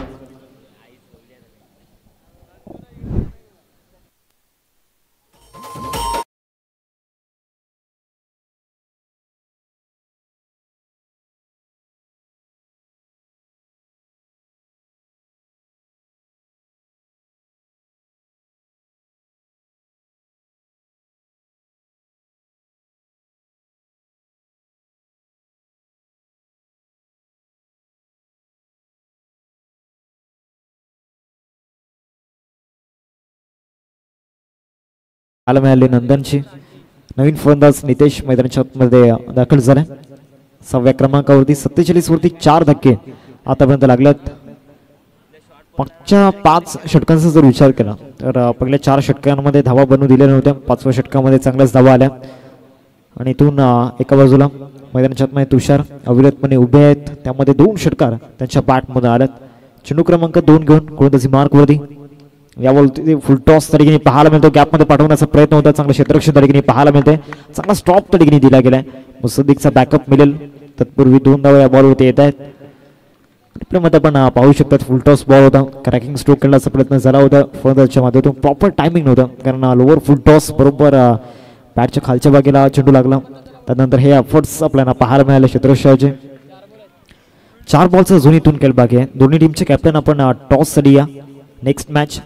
पाहायला मिळाले नंदनची. नवीन फलंदाज नितेश मैदानाच्या आतमध्ये दाखल झाले. 6व्या क्रमांकावरती 47 वरती 4 धक्के आतापर्यंत लागल्यात. मागच्या 5 षटकांचा जर विचार केला तर पहिल्या 4 षटकांमध्ये धावा बनवू दिल्या नव्हत्या. 5व्या षटकामध्ये चांगल्याच धावा आल्या आणि इथून एका बाजूला मैदानाच्या आतमध्ये तुषार अविरतपणे उभे आहेत. त्यामध्ये 2 षटकार त्यांच्या बॅटमध्ये आल्यात. चेंडू क्रमांक 2 घेऊन गोलंदाजी मार्कवरती. यावरती फुल टॉस तरीके पाहायला मिळतो. गॅपमध्ये पाठवण्याचा प्रयत्न होता. चांगलं क्षेत्ररक्षण तरीके पाहायला मिळते. चांगला स्टॉप तरीके दिला गेलाय. मुसद्दीकचा बॅकअप मिळेल. तत्पूर्वी 2 धावा या बॉलवरती येत आहेत. आपल्यामध्ये आपण पाहू शकतात फुल टॉस बॉल होता. क्रॅकिंग स्ट्रोक करण्याचा प्रयत्न झाला होता फलंदाजाच्या माध्यमातून. प्रॉपर टायमिंग नव्हतं कारण लोअर फुल टॉस बरोबर बॅटच्या खालच्या बाजूला चेंडू लागला. त्यानंतर हे एफर्ट्स आपल्याला पाहायला मिळाले क्षेत्ररक्षणाचे. 4 बॉलचा झोनीतून खेळ बाकी आहे. दोन्ही टीमचे कॅप्टन आपण टॉस साठी या. नेक्स्ट मॅच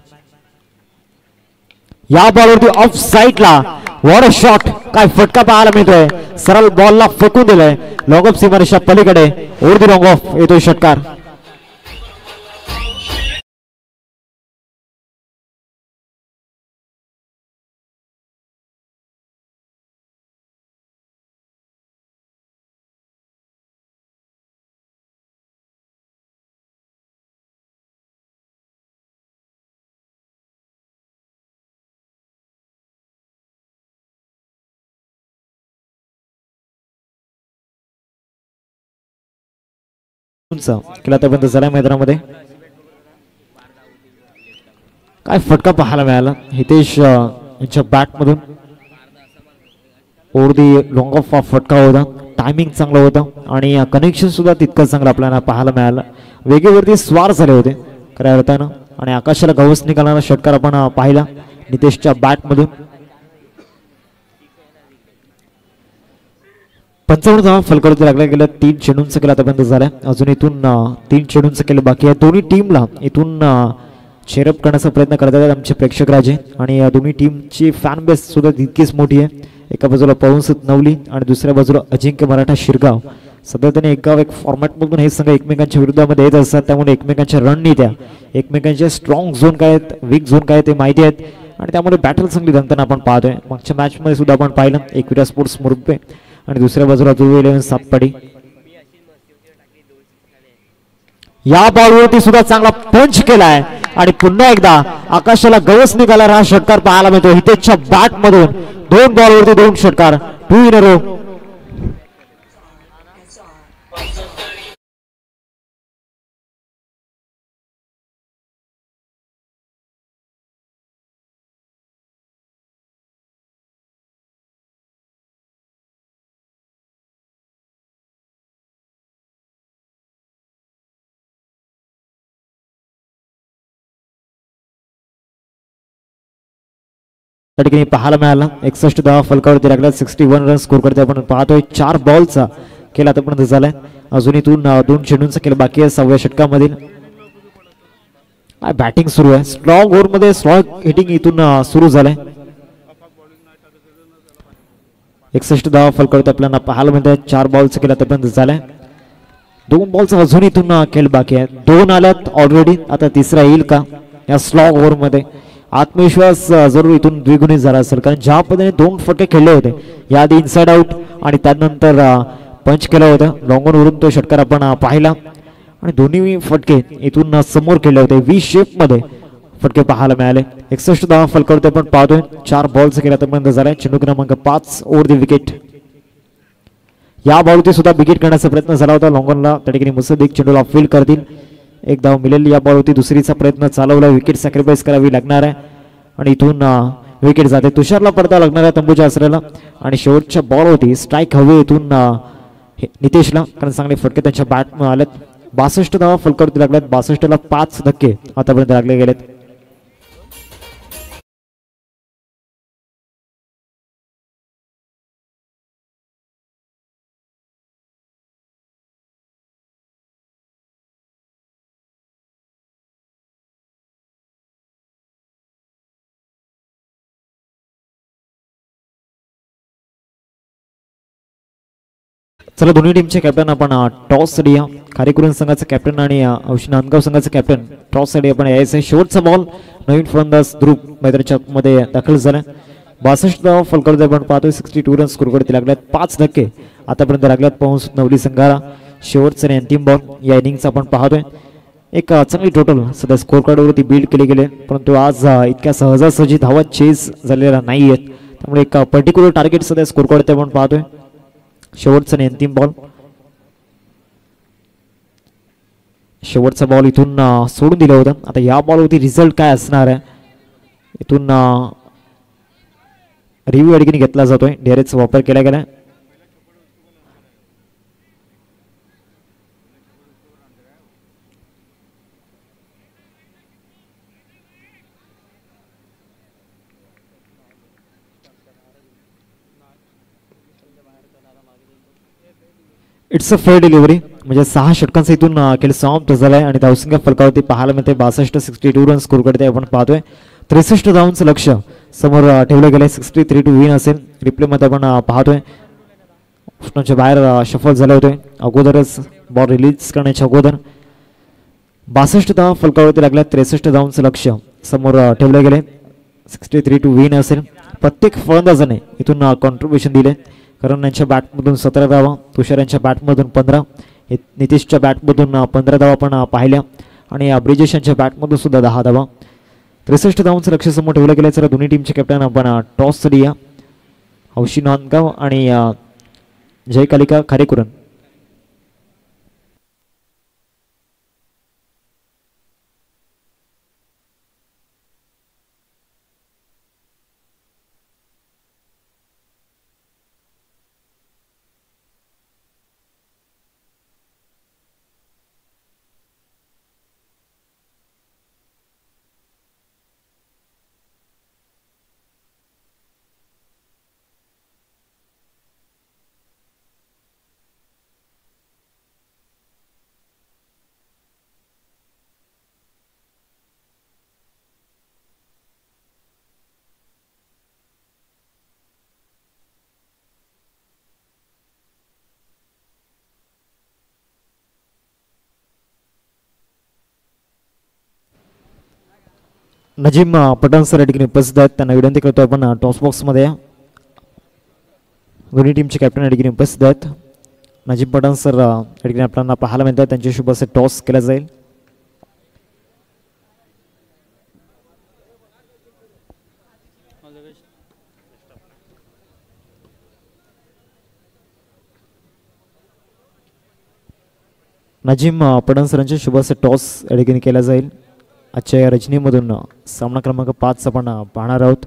या बॉलवरती ऑफ साईडला व्हॉट अ शॉट. काय फटका पाहायला मिळतोय. सरळ बॉलला फेकून दिलाय लॉंग ऑफ सीमारेषा पलीकडे. ओव्हर दी लॉंग ऑफ येतोय षटकार. केला त्यापर्यंत झाला मैदानामध्ये. काय फटका पाहायला मिळाला हितेश यांच्या बॅट मधून. ओव्हर दी लॉंग ऑफ हा फटका होता. टायमिंग चांगला होता आणि कनेक्शन सुद्धा तितकं चांगलं आपल्याला पाहायला मिळालं. वेगेवरती स्वार झाले होते खऱ्या अर्थानं आणि आकाशाला गवस निघालेला षटकार आपण पाहिला नितेशच्या बॅट मधून. 55 धावा फलकावरती लागल्या गेल्या. 3 चेंडूंचा केला आतापर्यंत झालाय. अजून इथून 3 चेंडूंचं केलं बाकी आहे. दोन्ही टीमला इथून चेअरअप करण्याचा प्रयत्न करत आहेत आमचे प्रेक्षक राजे आणि दोन्ही टीमची फॅन बेस सुद्धा तितकीच मोठी आहे. एका बाजूला पवनसुत नवली आणि दुसऱ्या बाजूला अजिंक्य मराठा शिरगाव. सध्या त्याने एक फॉर्मॅटमधून हे संघ एकमेकांच्या विरुद्धामध्ये येत असतात. त्यामुळे एकमेकांच्या रणनीत्या एकमेकांच्या स्ट्रॉंग झोन काय आहेत वीक झोन काय ते माहिती आहेत आणि त्यामुळे बॅटल चांगली रंगताना आपण पाहतोय. मागच्या मॅचमध्ये सुद्धा आपण पाहिलं एकविरा स्पोर्ट्स मुरबे आणि दुसऱ्या बाजूला 11 सातपाडी. या बॉलवरती सुद्धा चांगला पंच केलाय आणि पुन्हा एकदा आकाशाला गवस निघाला. हा षटकार पाहायला मिळतो हितेशच्या बॅट मधून. 2 बॉलवरती 2 षटकार. 2 इन अ रो. त्या ठिकाणी पाहायला मिळाला 61 धावा फलकावरती लागल्या. 61 रन स्कोर करते आपण पाहतोय. 4 बॉलचा खेळ आतापर्यंत झालाय. अजून इथून 2 चेंडूंचा खेळ बाकी आहे 6व्या षटकामधील. बॅटिंग सुरू आहे. स्ट्रॉंग ओव्हर मध्ये स्ट्रॉंग हिटिंग इथून सुरू झालंय. 61 धावा फलकावरती आपल्याला पाहायला मिळतंय. 4 बॉलचा खेळ आतापर्यंत झालाय. 2 बॉलचा अजून इथून खेळ बाकी आहे. 2 आल्यात ऑलरेडी. आता तिसरा येईल का या स्ट्रॉंग ओव्हर मध्ये. आत्मविश्वास जरूर इथून द्विगुणित झाला असेल कारण ज्या पद्धतीने 2 फटके खेळले होते याआधी इनसाइड आउट आणि त्यानंतर पंच केलं होतं लॉंग ऑन वरून तो षटकार आपण पाहिला आणि दोन्ही फटके इथून समोर खेळले होते. व्ही शेप मध्ये फटके पाहायला मिळाले. 61 धावा फलकावरती आपण पाहतोय. 4 बॉलचा खेळ आतापर्यंत झालाय. चेंडू क्रमांक 5 ओव्हर दी विकेट. या बॉलवरती सुद्धा विकेट करण्याचा प्रयत्न झाला होता लॉंग ऑनला. त्या ठिकाणी मुसद्दीक चेंडूला फील्ड करतील. 1 धाव मिळेल. या बॉलवरती दुसरीचा प्रयत्न चालवला. विकेट सॅक्रिफाईस करावी लागणार आहे आणि इथून विकेट जाते. तुषारला पडता लागणार आहे तंबूच्या आसऱ्याला आणि शेवटच्या बॉलवरती स्ट्राईक हवे इथून नितेशला कारण चांगले फटके त्यांच्या बॅट आलेत. 62 धावा फलकावरती लागल्यात. 62ला 5 धक्के आतापर्यंत लागले गेलेत. चला दोन्ही टीमचे कॅप्टन आपण टॉस साठी या. खारेकुरण संघाचे कॅप्टन आणि औषध नांदगाव संघाचे कॅप्टन टॉस साठी आपण यायचं. शेवटचा बॉल. नवीन फलंदाज ध्रुव मैदानाच्या मध्ये दाखल झाला. 62 धावा फलकावरती आपण पाहतोय. 62 रन स्कोर करते लागल्यात 5 धक्के आतापर्यंत लागल्यात पाऊस नवली संघाला. शेवटचा आणि अंतिम बॉल या इनिंगचा आपण पाहतोय. एक चांगली टोटल सध्या स्कोर कार्डवरती बिल्ड केले गेले, परंतु आज इतक्या सहजासहजी धावा चेस झालेल्या नाही आहेत. त्यामुळे एक पर्टिक्युलर टार्गेट सध्या स्कोर कार्डवरती आपण पाहतोय. शेवटचा आणि अंतिम बॉल. शेवटचा बॉल इथून सोडून दिलं होतं. आता या बॉलवरती रिझल्ट काय असणार आहे, इथून रिव्ह्यू या ठिकाणी घेतला जातोय. DRSचा वापर केला गेला. इट्स अ फेअर डिलिव्हरी, म्हणजे 6 षटकांचा इथून खेळ समाप्त झालाय आणि धावसंख्या फलकावरती पाहायला मिळते 62. 62 रन स्कोर करते आपण पाहतोय. 63 धावांचं लक्ष समोर ठेवलं गेलंय. 63 टू विन असेल. रिप्लेमध्ये आपण पाहतोय ऑप्शनच्या बाहेर शफल झाले होते अगोदरच बॉल रिलीज करण्याच्या अगोदर. 62 धावा फलकावरती लागल्या. 63 धावांचं लक्ष समोर ठेवलं गेले. 63 टू विन असेल. प्रत्येक फलंदाजाने इथून कॉन्ट्रीब्युशन दिले. करण यांच्या बॅटमधून 17 धावा, तुषार यांच्या बॅटमधून 15, नितीशच्या बॅटमधून 15 धावा पण पाहिल्या आणि ब्रिजेश यांच्या बॅटमधून सुद्धा 10 धावा. 63 धावांचं लक्ष समोर ठेवलं गेलं. तर दोन्ही टीमचे कॅप्टन आपण टॉस दिया. हौशी नांदगाव आणि जयकालिका खारेकुरण. नजीम पठाण सर या ठिकाणी उपस्थित आहेत. त्यांना विनंती करतो आपण टॉस बॉक्समध्ये या. दोन्ही टीमचे कॅप्टन या ठिकाणी उपस्थित आहेत. नजीम पठाण सर या ठिकाणी आपल्याला पाहायला मिळतात. त्यांच्या शुभ असे टॉस केला जाईल. नजीम पठाण सरांच्या शुभ असे टॉस या ठिकाणी केला जाईल. आजच्या या रजनीमधून सामना क्रमांक 5 आपण पाहणार आहोत.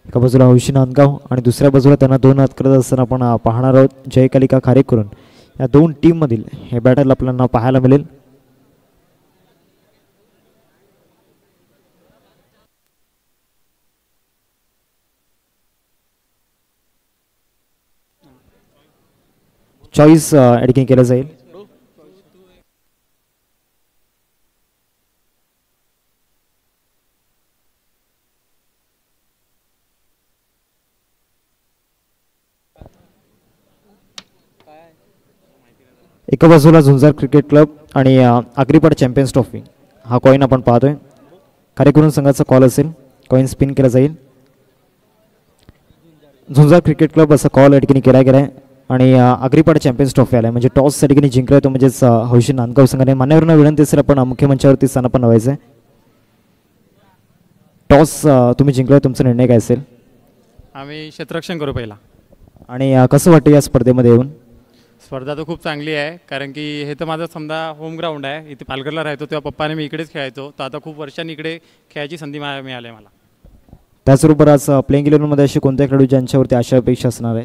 एका बाजूला हौशी नांदगाव आणि दुसऱ्या बाजूला त्यांना 2 हात करत असताना आपण पाहणार आहोत जयकालिका खारेकुरण. या दोन टीममधील हे बॅटल आपल्याला पाहायला मिळेल. चॉईस या ठिकाणी केलं जाईल. एका बाजूला झुंजार क्रिकेट क्लब आणि आग्रीपाड चॅम्पियन्स ट्रॉफी हा कॉईन आपण पाहतोय. खारेकुरण संघाचा कॉल असेल. कॉईन स्पिन केला जाईल. झुंजार क्रिकेट क्लब असा कॉल या ठिकाणी केला गेला आहे आणि आग्रीपाड चॅम्पियन्स ट्रॉफी आला आहे. म्हणजे टॉस या ठिकाणी जिंकला तो म्हणजेच हौशी नांदगाव संघाने. मान्यवरांना विनंती असेल आपण मुख्य मंचावरती स्थान पण व्हायचं आहे. टॉस तुम्ही जिंकलाय, तुमचा निर्णय काय असेल? आम्ही क्षेत्ररक्षण करू पहिला. आणि कसं वाटतं या स्पर्धेमध्ये येऊन? स्पर्धा तर खूप चांगली आहे, कारण की हे तर माझं समजा होम ग्राउंड आहे. इथे पालघरला राहतो तेव्हा पप्पाने मी इकडेच खेळायचो, तर आता खूप वर्षांनी इकडे खेळायची संधी मिळाली आहे मला. त्याचबरोबर आज प्लेइंग इलेव्हनमध्ये असे कोणत्या खेळाडू ज्यांच्यावरती आशा अपेक्षा असणार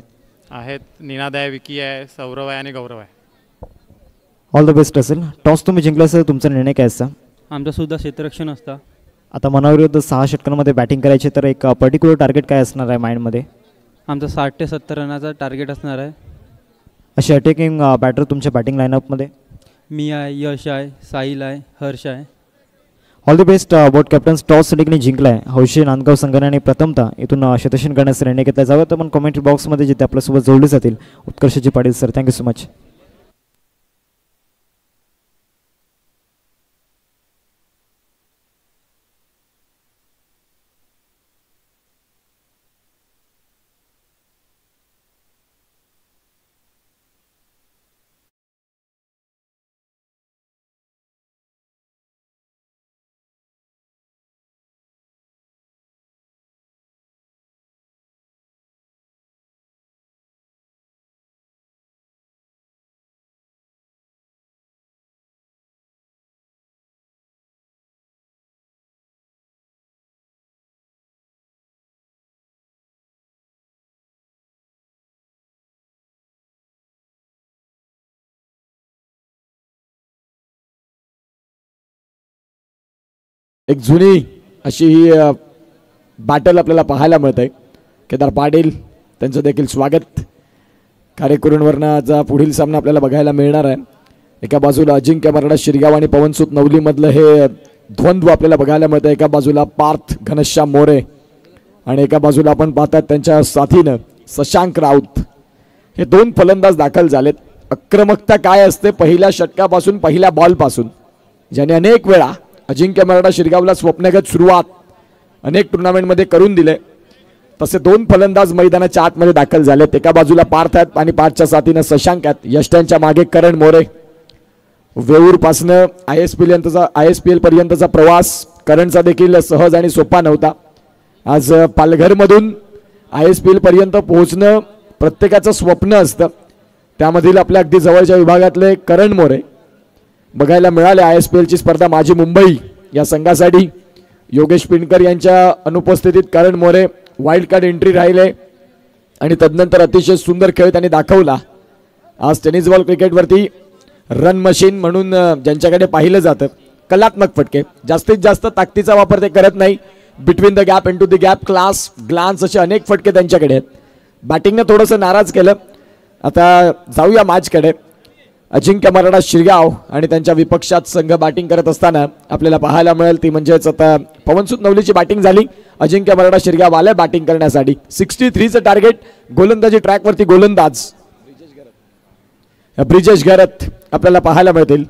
आहेत? निनाद आहे, विकी आहे, सौरव आहे आणि गौरव आहे. ऑल द बेस्ट असेल. टॉस तुम्ही जिंकला असेल, तुमचा निर्णय काय असता? आमचं सुद्धा क्षेत्ररक्षण असतं. आता मनाविरुद्ध 6 षटकांमध्ये बॅटिंग करायची, तर एक पर्टिक्युलर टार्गेट काय असणार आहे माइंडमध्ये? आमचं 60 ते 70 रनाचा टार्गेट असणार आहे. असे अटॅकिंग बॅटर तुमच्या बॅटिंग लाईनअपमध्ये? मी आहे, यश आहे, साहिल आहे, हर्ष आहे. All the best. Boat captains toss ठिकाणी जिंकला आहे हौशी नांदगाव संघाने आणि प्रथमतः इथून शतशन करण्याचा निर्णय घेतला जावा. तर पण कमेंट्री बॉक्समध्ये जिथे आपल्यासोबत जोडले जातील Utkarshji Patil sir, thank you so much. एक जुनी अशी ही बॅटल आपल्याला पाहायला मिळते. केदार पाटील त्यांचं देखील स्वागत. कार्यकरूंवरनाचा पुढील सामना आपल्याला बघायला मिळणार आहे. एका बाजूला अजिंक्य मराठा शिरगाव आणि पवनसुत नवली मधलं हे द्वंद्व आपल्याला बघायला मिळतं. एका बाजूला पार्थ घनश्याम मोरे आणि एका बाजूला आपण पाहतात त्यांच्या साथीनं शशांक राऊत. हे दोन फलंदाज दाखल झालेत. आक्रमकता काय असते पहिल्या षटकापासून पहिल्या बॉलपासून, ज्याने अनेक वेळा अजिंक्य मराठा शिरगावला स्वप्नगत सुरुवात अनेक टुर्नामेंटमध्ये करून दिले, तसे दोन फलंदाज मैदानाच्या आतमध्ये दाखल झालेत. एका बाजूला पार्थ आहेत आणि पार्थच्या साथीनं शशांक आहेत. यष्ट्यांच्या मागे करण मोरे. वेऊरपासनं ISPL पर्यंतचा प्रवास करणचा देखील सहज आणि सोपा नव्हता. आज पालघरमधून ISPL पर्यंत पोहोचणं प्रत्येकाचं स्वप्न असतं. त्यामधील आपल्या अगदी जवळच्या विभागातले करण मोरे बघायला मिळाले. ISPLची स्पर्धा माझी मुंबई या संघासाठी योगेश पिंडकर यांच्या अनुपस्थितीत करण मोरे वाईल्ड कार्ड एंट्री राहिले आणि तदनंतर अतिशय सुंदर खेळ त्यांनी दाखवला. आज टेनिस बॉल क्रिकेटवरती रन मशीन म्हणून ज्यांच्याकडे पाहिलं जातं, कलात्मक फटके, जास्तीत जास्त ताकदीचा वापर ते करत नाही. Between the gap, into the gap, class, glance असे अनेक फटके त्यांच्याकडे आहेत. बॅटिंगने थोडंसं नाराज केलं. आता जाऊया मॅचकडे. अजिंक्य मराठा शिरगाव आणि त्यांच्या विपक्षात संघ बॅटिंग करत असताना आपल्याला पाहायला मिळेल ती म्हणजेच आता पवनसुत नवलीची बॅटिंग झाली. अजिंक्य मराठा शिरगाव आले बॅटिंग करण्यासाठी. 63चं टार्गेट. गोलंदाजी ट्रॅकवरती गोलंदाज ब्रिजेश घरत आपल्याला पाहायला मिळतील.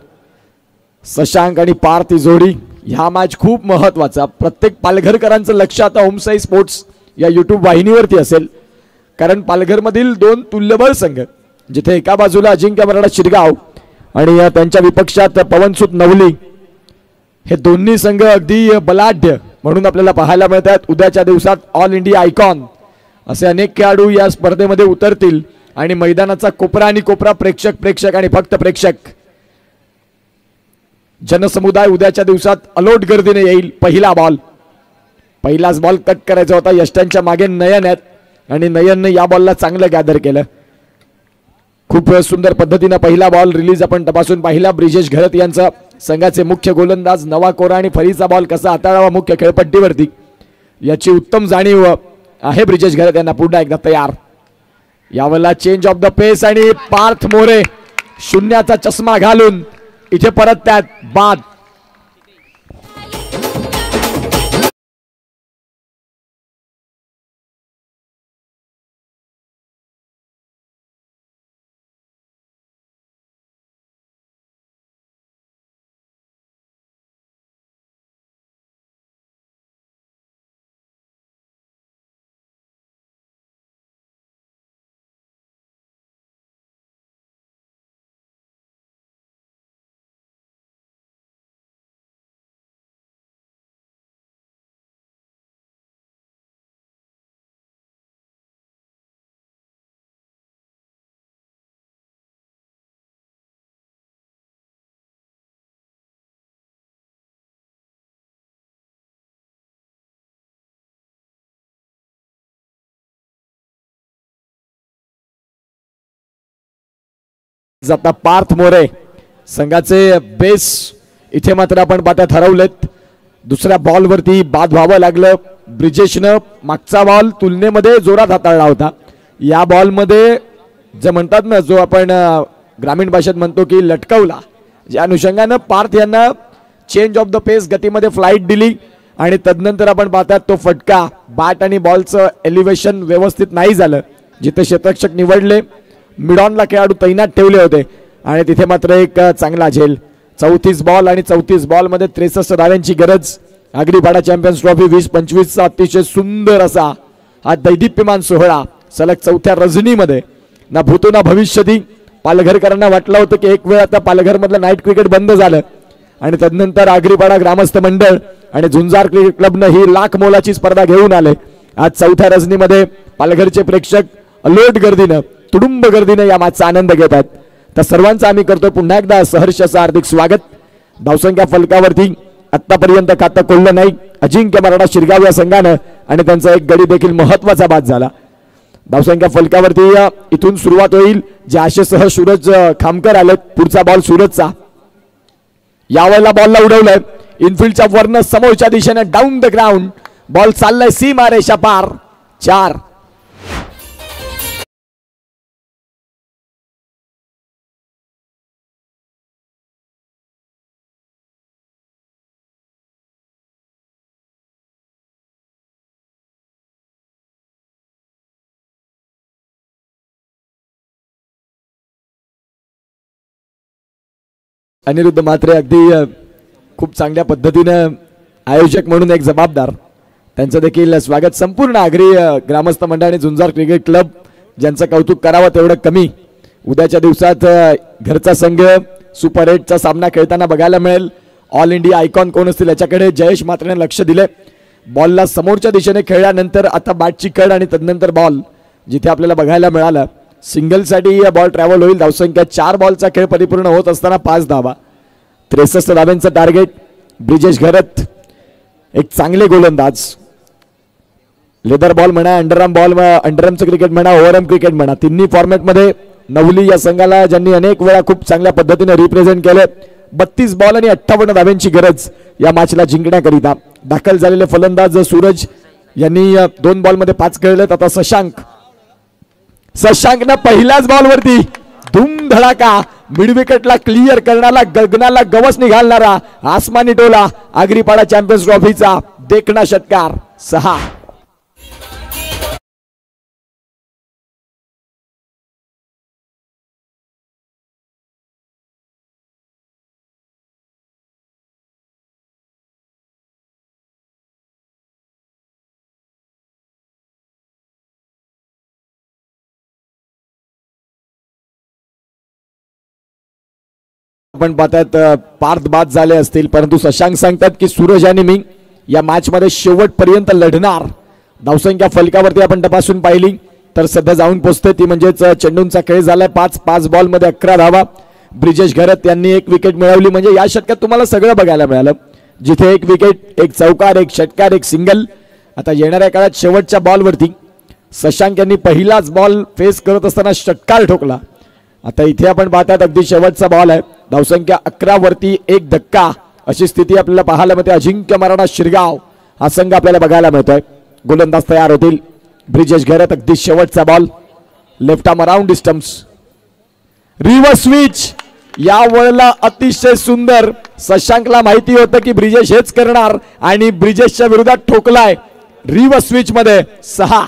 शशांक आणि पार्थ जोडी. ह्या मॅच खूप महत्वाचा. प्रत्येक पालघरकरांचं लक्ष आता होमसाई स्पोर्ट्स या यूट्यूब वाहिनीवरती असेल, कारण पालघरमधील दोन तुल्यबळ संघ, जिथे एका बाजूला अजिंक्य मराठा शिरगाव आणि त्यांच्या विपक्षात पवनसुत नवली, हे दोन्ही संघ अगदी बलाढ्य म्हणून आपल्याला पाहायला मिळतात. उद्याच्या दिवसात ऑल इंडिया आयकॉन असे अनेक खेळाडू या स्पर्धेमध्ये उतरतील आणि मैदानाचा कोपरा आणि कोपरा, प्रेक्षक आणि फक्त प्रेक्षक, जनसमुदाय उद्याच्या दिवसात अलोट गर्दीने येईल. पहिलाच बॉल कट करायचा होता. यष्ट्यांच्या मागे नयन आहेत आणि नयनने या बॉलला चांगलं गॅदर केलं. खूप सुंदर पद्धतीने पहिला बॉल रिलीज आपण तपासून पाहिला. ब्रिजेश घरत यांचा संघाचे मुख्य गोलंदाज नवा कोरा आणि फरीचा बॉल कसा हाताळावा मुख्य खेळपट्टीवरती याची उत्तम जाणीव आहे ब्रिजेश घरत यांना. पुन्हा एकदा तयार. यावेळेला चेंज ऑफ द पेस आणि पार्थ मोरे शून्याचा चष्मा घालून इथे परत त्यात बाद. जाता पार्थ मोरे संघाचे बेस इथे मात्र आपण पाहता ठरवलेत. दुसऱ्या बॉलवरती बाद व्हावं लागलं. ब्रिजेशनं मागचा बॉल तुलनेमध्ये जोरात हाताळला होता. या बॉलमध्ये जे म्हणतात ना, जो आपण ग्रामीण भाषेत म्हणतो की लटकवला, ज्या अनुषंगानं पार्थ यांना चेंज ऑफ द पेस गतीमध्ये फ्लाईट दिली आणि तदनंतर आपण पाहतात तो फटका, बॅट आणि बॉलचं एलिव्हेशन व्यवस्थित नाही झालं. जिथे क्षेत्ररक्षक निवडले, मिडॉनला खेळाडू तैनात ठेवले होते आणि तिथे मात्र एक चांगला झेल. 34 बॉल आणि 34 बॉलमध्ये 63 धाव्यांची गरज. आगरीपाडा चॅम्पियन्स ट्रॉफी 20-25चा अतिशय सुंदर असा हा दैदिप्यमान सोहळा सलग चौथ्या रजनीमध्ये ना भूतो ना भविष्यती. पालघरकरांना वाटलं होतं की एक वेळ आता पालघरमधलं नाईट क्रिकेट बंद झालं आणि तदनंतर आगरीपाडा ग्रामस्थ मंडळ आणि झुंजार क्रिकेट क्लबनं ही लाख मोलाची स्पर्धा घेऊन आले. आज चौथ्या रजनीमध्ये पालघरचे प्रेक्षक अलोट गर्दीनं, तुडुंब गर्दीनं या मॅचचा आनंद घेतात. तर सर्वांचं आम्ही करतोय पुन्हा एकदा सहर्ष असं हार्दिक स्वागत. धावसंख्या फलकावरती आतापर्यंत खातं कोल्लं नाही अजिंक्य मराठा शिरगाव या संघानं आणि त्यांचा एक गडी देखील महत्वाचा बाद झाला. धावसंख्या फलकावरती इथून सुरुवात होईल. जे आशेसह सूरज खामकर आलेत. पुढचा बॉल सूरजचा. यावेळेला बॉलला उडवलंय इनफिल्डच्या वरनं समोरच्या दिशेने डाऊन द ग्राउंड. बॉल चाललाय सीमा रेषा पार. 4. अनिरुद्ध मात्रे अगदी खूप चांगल्या पद्धतीनं आयोजक म्हणून एक जबाबदार, त्यांचं देखील स्वागत. संपूर्ण आगरी ग्रामस्थ मंडळ आणि झुंजार क्रिकेट क्लब ज्यांचं कौतुक करावं तेवढं कमी. उद्याच्या दिवसात घरचा संघ सुपर 8चा सामना खेळताना बघायला मिळेल. ऑल इंडिया आयकॉन कोण असतील याच्याकडे जयेश मात्रेने लक्ष दिले. बॉलला समोरच्या दिशेने खेळल्यानंतर आता बॅटची कड आणि तदनंतर बॉल जिथे आपल्याला बघायला मिळालं. सिंगलसाठी बॉल ट्रॅव्हल होईल. धावसंख्या 4 बॉलचा खेळ परिपूर्ण होत असताना 5 धावा. 63 धाव्यांचं टार्गेट. ब्रिजेश घरत एक चांगले गोलंदाज. लेदर बॉल म्हणा, अंडरआर्म बॉल, अंडरआर्मचं क्रिकेट म्हणा, ओव्हरआर्म क्रिकेट म्हणा, तिन्ही फॉर्मॅटमध्ये नवली या संघाला ज्यांनी अनेक वेळा खूप चांगल्या पद्धतीने रिप्रेझेंट केले. 32 बॉल आणि 58 धाव्यांची गरज या मॅचला जिंकण्याकरिता. दाखल झालेले फलंदाज सूरज यांनी 2 बॉलमध्ये 5 खेळलेत. आता शशांकनं पहिल्याच बॉलवरती धूम धडाका मिड विकेटला क्लिअर करणारा, गगनाला गवस निघालणारा आसमानी टोला आगरीपाडा चॅम्पियन्स ट्रॉफीचा देखणा षटकार. 6. आपण पाहतात पार्थ बाद झाले असतील, परंतु शशांक सांगतात की सूरज आणि मी या मॅच मध्ये शेवटपर्यंत लढणार. धावसंख्या फलकावरती आपण तपासून पाहिली तर सध्या जाऊन पोहोचते ती म्हणजेच चेंडूंचा खेळ झालाय. 5 बॉलमध्ये 11 धावा. ब्रिजेश घरत यांनी 1 विकेट मिळवली. म्हणजे या षटकात तुम्हाला सगळं बघायला मिळालं, जिथे 1 विकेट, 1 चौकार, 1 षटकार, 1 सिंगल. आता येणाऱ्या काळात शेवटच्या बॉलवरती शशांक यांनी पहिलाच बॉल फेस करत असताना षटकार ठोकला. आता इथे आपण पाहतात अगदी शेवटचा बॉल आहे. धावसंख्या 11 वरती 1 धक्का अशी स्थिती आपल्याला पाहायला मिळते. अजिंक्य मराठा शिरगाव हा संघ आपल्याला बघायला मिळतोय. गोलंदाज तयार होतील. ब्रिजेश घरत अगदी शेवटचा ball, left arm around distance, reverse switch. या वेळेला अतिशय सुंदर. शशांकला माहिती होतं की ब्रिजेश हेच करणार आणि ब्रिजेशच्या विरोधात ठोकलाय रिव्हर्स स्विच मध्ये. 6.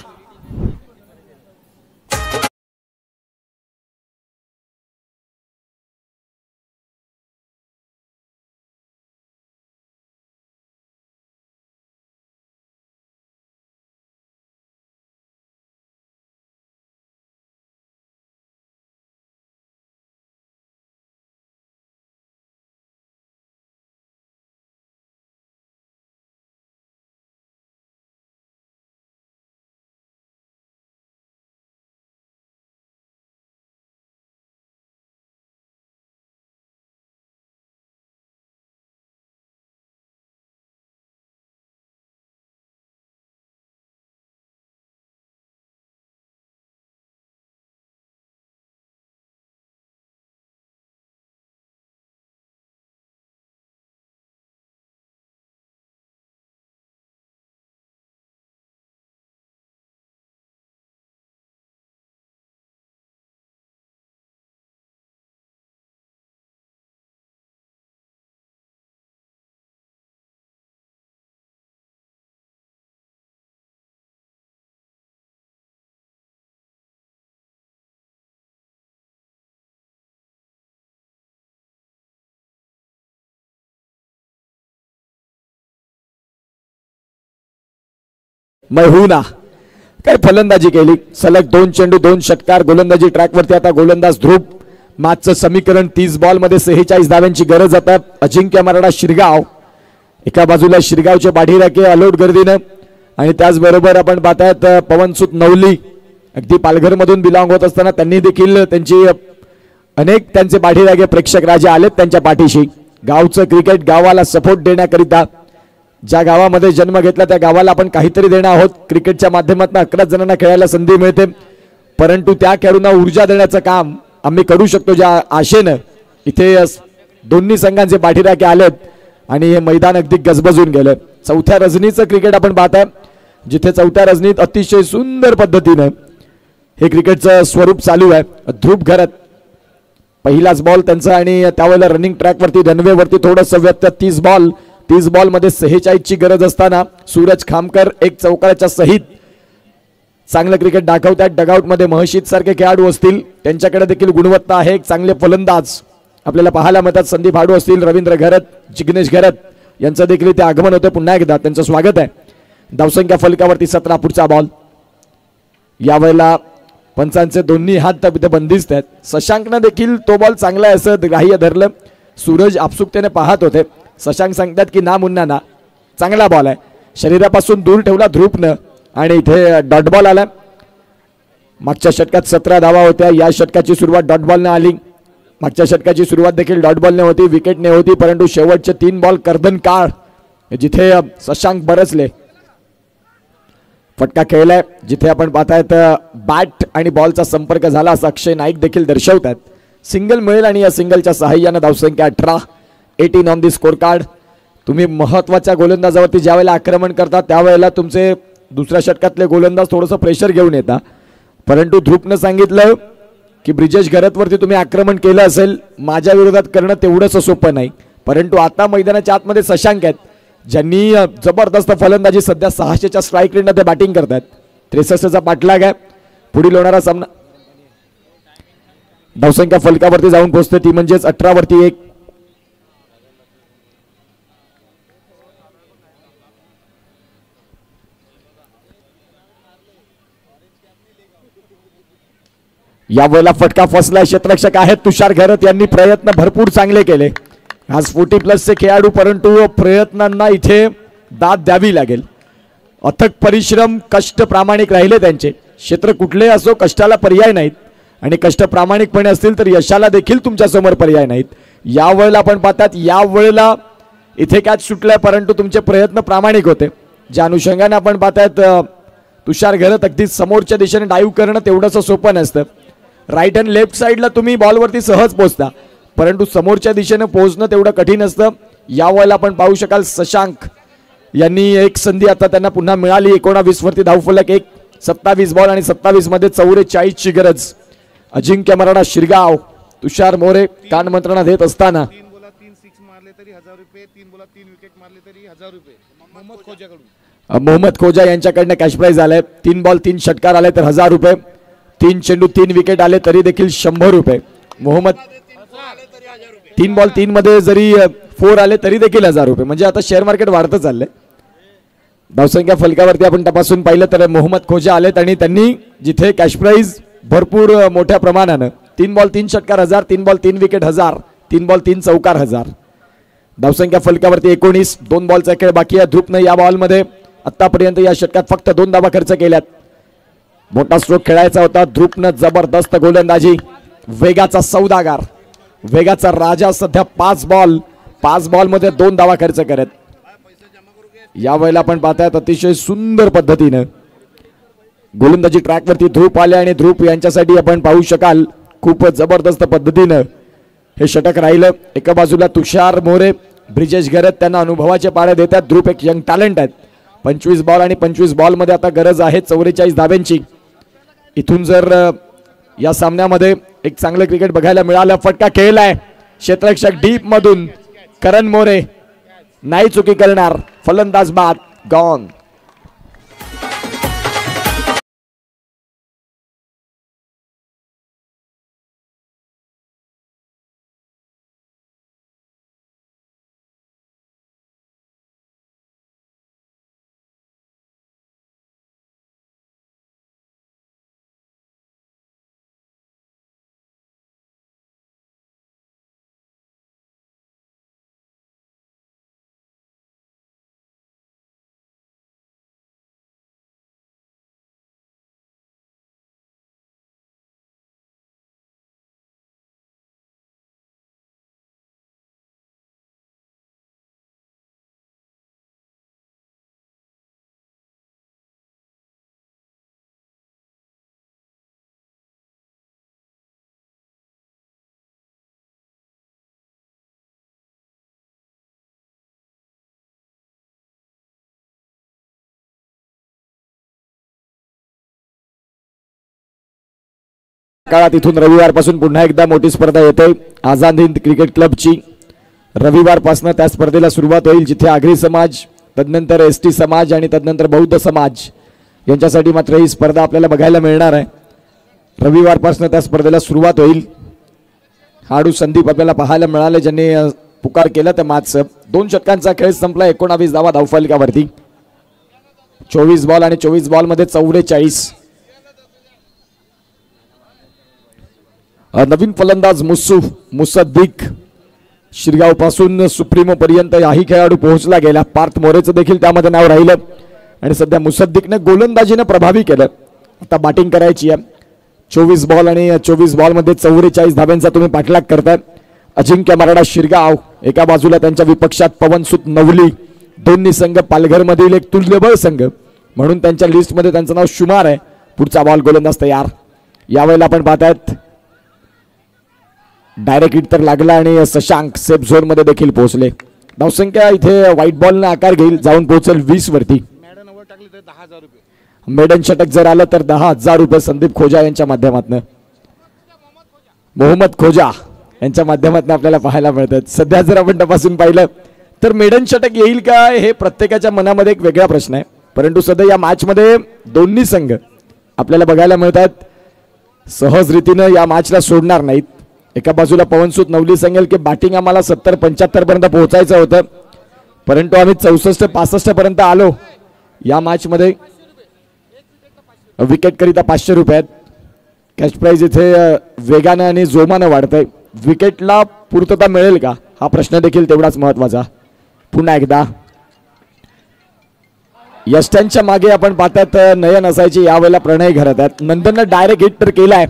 मैहुना काय फलंदाजी केली. सलग 2 चेंडू 2 षटकार. गोलंदाजी ट्रॅकवरती. आता गोलंदाज ध्रुव. मॅचचं समीकरण 30 बॉलमध्ये 46 धाव्यांची गरज. आता अजिंक्य मराठा शिरगाव. एका बाजूला शिरगावचे पाठीराखे अलोट गर्दीनं आणि त्याचबरोबर आपण पाहतायत पवनसुत नवली अगदी पालघरमधून बिलॉंग होत असताना त्यांनी देखील त्यांचे पाठीराखे प्रेक्षक राजे आलेत त्यांच्या पाठीशी. गावचं क्रिकेट गावाला सपोर्ट देण्याकरिता, ज्या गावामध्ये जन्म घेतला त्या गावाला आपण काहीतरी देणार आहोत. क्रिकेटच्या माध्यमातून 11 जणांना खेळायला संधी मिळते, परंतु त्या खेळाडूंना ऊर्जा देण्याचं काम आम्ही करू शकतो ज्या आशेनं इथे दोन्ही संघांचे पाठीराखे आलेत आणि हे मैदान अगदी गजबजून गेलं. चौथ्या रजनीचं क्रिकेट आपण पाहताय, जिथे चौथ्या रजनीत अतिशय सुंदर पद्धतीनं हे क्रिकेटचं स्वरूप चालू आहे. ध्रुव घरत पहिलाच बॉल त्यांचा आणि त्यावेळेला रनिंग ट्रॅकवरती रनवेवरती थोडंसं व्यक्त. 30 बॉलमध्ये 46ची गरज असताना सूरज खामकर एक चौकाराच्या सहित चांगलं क्रिकेट दाखवतात. डगआउटमध्ये महशीद सारखे खेळाडू असतील, त्यांच्याकडे देखील गुणवत्ता आहे. एक चांगले फलंदाज आपल्याला पाहायला मिळतात. संदीप हाडू असतील, रवींद्र घरत, जिग्नेश घरत यांचं देखील इथे आगमन होतं. पुन्हा एकदा त्यांचं स्वागत आहे. धावसंख्या फलकावरती 17. पुढचा बॉल. यावेळेला पंचांचे दोन्ही हात इथे बंदिस्त आहेत. शशांकनं देखील तो बॉल चांगला आहे असं ग्राह्य धरलं. सूरज आपसुकतेने पाहत होते. शशांक सांगतात की ना मुन्ना ना, चांगला बॉल आहे. शरीरापासून दूर ठेवला ध्रुवनं आणि इथे डॉट बॉल आला. मागच्या षटकात 17 धावा होत्या. या षटकाची सुरुवात डॉट बॉलने आली. मागच्या षटकाची सुरुवात देखील डॉट बॉलने होती, विकेटने होती, परंतु शेवटचे 3 बॉल कर्दन काळ जिथे शशांक बरसले. फटका खेळलाय जिथे आपण पाहतायत बॅट आणि बॉलचा संपर्क झाला असं अक्षय नाईक देखील दर्शवतात. सिंगल मिळेल आणि या सिंगलच्या सहाय्यानं धावसंख्या 18 ऑन दी स्कोर कार्ड. तुम्ही महत्वाच्या गोलंदाजावरती ज्यावेळेला आक्रमण करता त्यावेळेला तुमचे दुसऱ्या षटकातले गोलंदाज थोडंसं प्रेशर घेऊन येतात. परंतु ध्रुवनं सांगितलं की ब्रिजेश घरतवरती तुम्ही आक्रमण केलं असेल, माझ्या विरोधात करणं तेवढंच सोपं नाही. परंतु आता मैदानाच्या आतमध्ये शशांक आहेत, ज्यांनी जबरदस्त फलंदाजी, सध्या 600च्या स्ट्राईक रेटमध्ये बॅटिंग करतात. 63चा पाठलाग आहे. पुढील होणारा सामना धावसंख्या फलकावरती जाऊन पोहोचते, ती म्हणजेच 18 1. यावेळेला फटका फसला. क्षेत्ररक्षक आहेत तुषार घरत, यांनी प्रयत्न भरपूर चांगले केले. आज 40+ खेळाडू, परंतु प्रयत्नांना इथे दाद द्यावी लागेल. अथक परिश्रम, कष्ट प्रामाणिक राहिले त्यांचे. क्षेत्र कुठले असो, कष्टाला पर्याय नाहीत आणि कष्ट प्रामाणिकपणे असतील तर यशाला देखील तुमच्या समोर पर्याय नाहीत. यावेळेला आपण पाहतात, यावेळेला इथे कॅच सुटलाय, परंतु तुमचे प्रयत्न प्रामाणिक होते. ज्या अनुषंगाने आपण पाहतायत तुषार घरत, अगदी समोरच्या दिशेने डाईव्ह करणं तेवढंच सोपं नसतं. राईट अँड लेफ्ट साईडला तुम्ही बॉलवरती सहज पोहोचता, परंतु समोरच्या दिशेने पोहोचणं तेवढं कठीण असतं. यावेळेला आपण पाहू शकाल शशांक यांनी एक संधी आता त्यांना पुन्हा मिळाली. 19 वरती धावफलक 1. 27 बॉल आणि 27 मध्ये 44ची गरज. अजिंक्य मराठा शिरगाव, तुषार मोरे कान मंत्रणा देत असताना 3 बोला 3 6 मारले तरी 1000 रुपये, 3 बोला 3 विकेट मारले तरी 1000 रुपये. मोहम्मद खोजा यांच्याकडनं कॅश प्राइज आले. 3 बॉल 3 षटकार आले तर 1000 रुपये. 3 चेंडू 3 विकेट आले तरी देखील 100 रुपये. मोहम्मद 3 बॉल 3 मध्ये जरी 4 आले तरी देखील 1000 रुपये. म्हणजे आता शेअर मार्केट वाढतं चाललंय. धावसंख्या फलकावरती आपण तपासून पाहिलं तर मोहम्मद खोजा आलेत आणि त्यांनी जिथे कॅश प्राइज भरपूर मोठ्या प्रमाणानं 3 बॉल 3 षटकार 1000, 3 बॉल 3 विकेट 1000, 3 बॉल 3 चौकार 1000. धावसंख्या फलकावरती 19. 2 बॉलचा खेळ बाकी आहे. ध्रुवनं या बॉलमध्ये आतापर्यंत या षटकात फक्त 2 धावा खर्च केल्यात. मोठा स्ट्रोक खेळायचा होता. ध्रुवनं जबरदस्त गोलंदाजी, वेगाचा सौदागार, वेगाचा राजा. सध्या 5 बॉलमध्ये 2 धावा खर्च करत. यावेळेला आपण पाहतायत अतिशय सुंदर पद्धतीनं गोलंदाजी ट्रॅकवरती ध्रुव आले आणि ध्रुव यांच्यासाठी आपण पाहू शकाल खूप जबरदस्त पद्धतीनं हे षटक राहिलं. एका बाजूला तुषार मोरे, ब्रिजेश घरत त्यांना अनुभवाचे पाळे देतात. ध्रुव एक यंग टॅलेंट आहेत. 25 बॉल आणि 25 बॉलमध्ये आता गरज आहे 44 धाब्यांची. इथून जर या सामन्यामध्ये एक चांगलं क्रिकेट बघायला मिळालं. फटका खेळलाय क्षेत्ररक्षक डीप मधून करण मोरे, नाही चुकी करणार. फलंदाज बाद, गॉन. काळात इथून रविवारपासून पुन्हा एकदा मोठी स्पर्धा येते आझाद हिंद क्रिकेट क्लबची. रविवारपासून त्या स्पर्धेला सुरुवात होईल जिथे आगरी समाज, तदनंतर एसटी समाज आणि तदनंतर बौद्ध समाज यांच्यासाठी मात्र ही स्पर्धा आपल्याला बघायला मिळणार आहे. रविवारपासून त्या स्पर्धेला सुरुवात होईल. हाडू संदीप आपल्याला पाहायला मिळाले ज्यांनी पुकार केला त्या मॅचचं. 2 षटकांचा खेळ संपला. 19 धावा धावफलकावरती. 24 बॉल आणि 24 बॉल मध्ये 44. नवीन फलंदाज मुसद्दीक शिरगाव पासून सुप्रीमो पर्यंत याही खेळाडू पोहोचला गेला. पार्थ मोरेचं देखील त्यामध्ये नाव राहिलं आणि सध्या मुसद्दीकने गोलंदाजीने प्रभावी केलं. आता बॅटिंग करायची आहे. 24 बॉल आणि 24 बॉल मध्ये 44 धाब्यांचा तुम्ही पाठलाग करताय. अजिंक्य मराठा शिरगाव एका बाजूला, त्यांच्या विपक्षात पवनसुत नवली. दोन्ही संघ पालघरमधील एक तुल्यबळ संघ म्हणून त्यांच्या लिस्टमध्ये त्यांचं नाव शुमार आहे. पुढचा बॉल गोलंदाज तयार. यावेळेला आपण पाहतायत डायरेक्ट हिट तर लागला आणि शशांक सेफ झोन मध्ये देखील पोहोचले. धावसंख्या इथे व्हाईट बॉलने आकार घेईल, जाऊन पोहोचेल 20 वरती. मेडन षटक जर आलं तर 10,000 रुपये संदीप खोजा यांच्या माध्यमातून, मोहम्मद खोजा यांच्या माध्यमातून आपल्याला पाहायला मिळतात. सध्या जर आपण तपासून पाहिलं तर मेडन षटक येईल का हे प्रत्येकाच्या मनामध्ये एक वेगळा प्रश्न आहे. परंतु सध्या या मॅच मध्ये दोन्ही संघ आपल्याला बघायला मिळतात सहज रीतीने या मॅचला सोडणार नाहीत. एका बाजूला पवनसुत नवली सांगेल की बॅटिंग आम्हाला 70-75 पर्यंत पोहोचायचं होतं, परंतु आम्ही 64-65 पर्यंत आलो. या मॅच मध्ये विकेट करिता 500 रुपये आहेत. कॅश प्राइज इथे वेगानं आणि जोमानं वाढतंय. विकेटला पूर्तता मिळेल का हा प्रश्न देखील तेवढाच महत्वाचा. पुन्हा एकदा यष्ट्यांच्या मागे आपण पाहतात नयन असायची, यावेळेला प्रणय घरात आहेत. नंदननं डायरेक्ट हिट तर केलाय.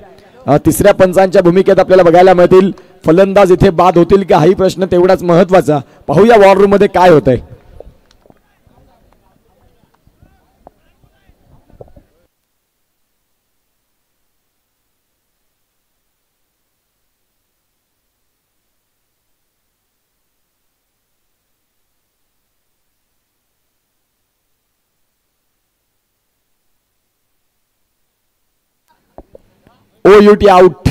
तिसऱ्या पंचांच्या भूमिकेत आपल्याला बघायला मिळतील. फलंदाज इथे बाद होतील का हाही प्रश्न तेवढाच महत्वाचा. पाहूया वॉर रूम मध्ये काय होतंय. OUT out.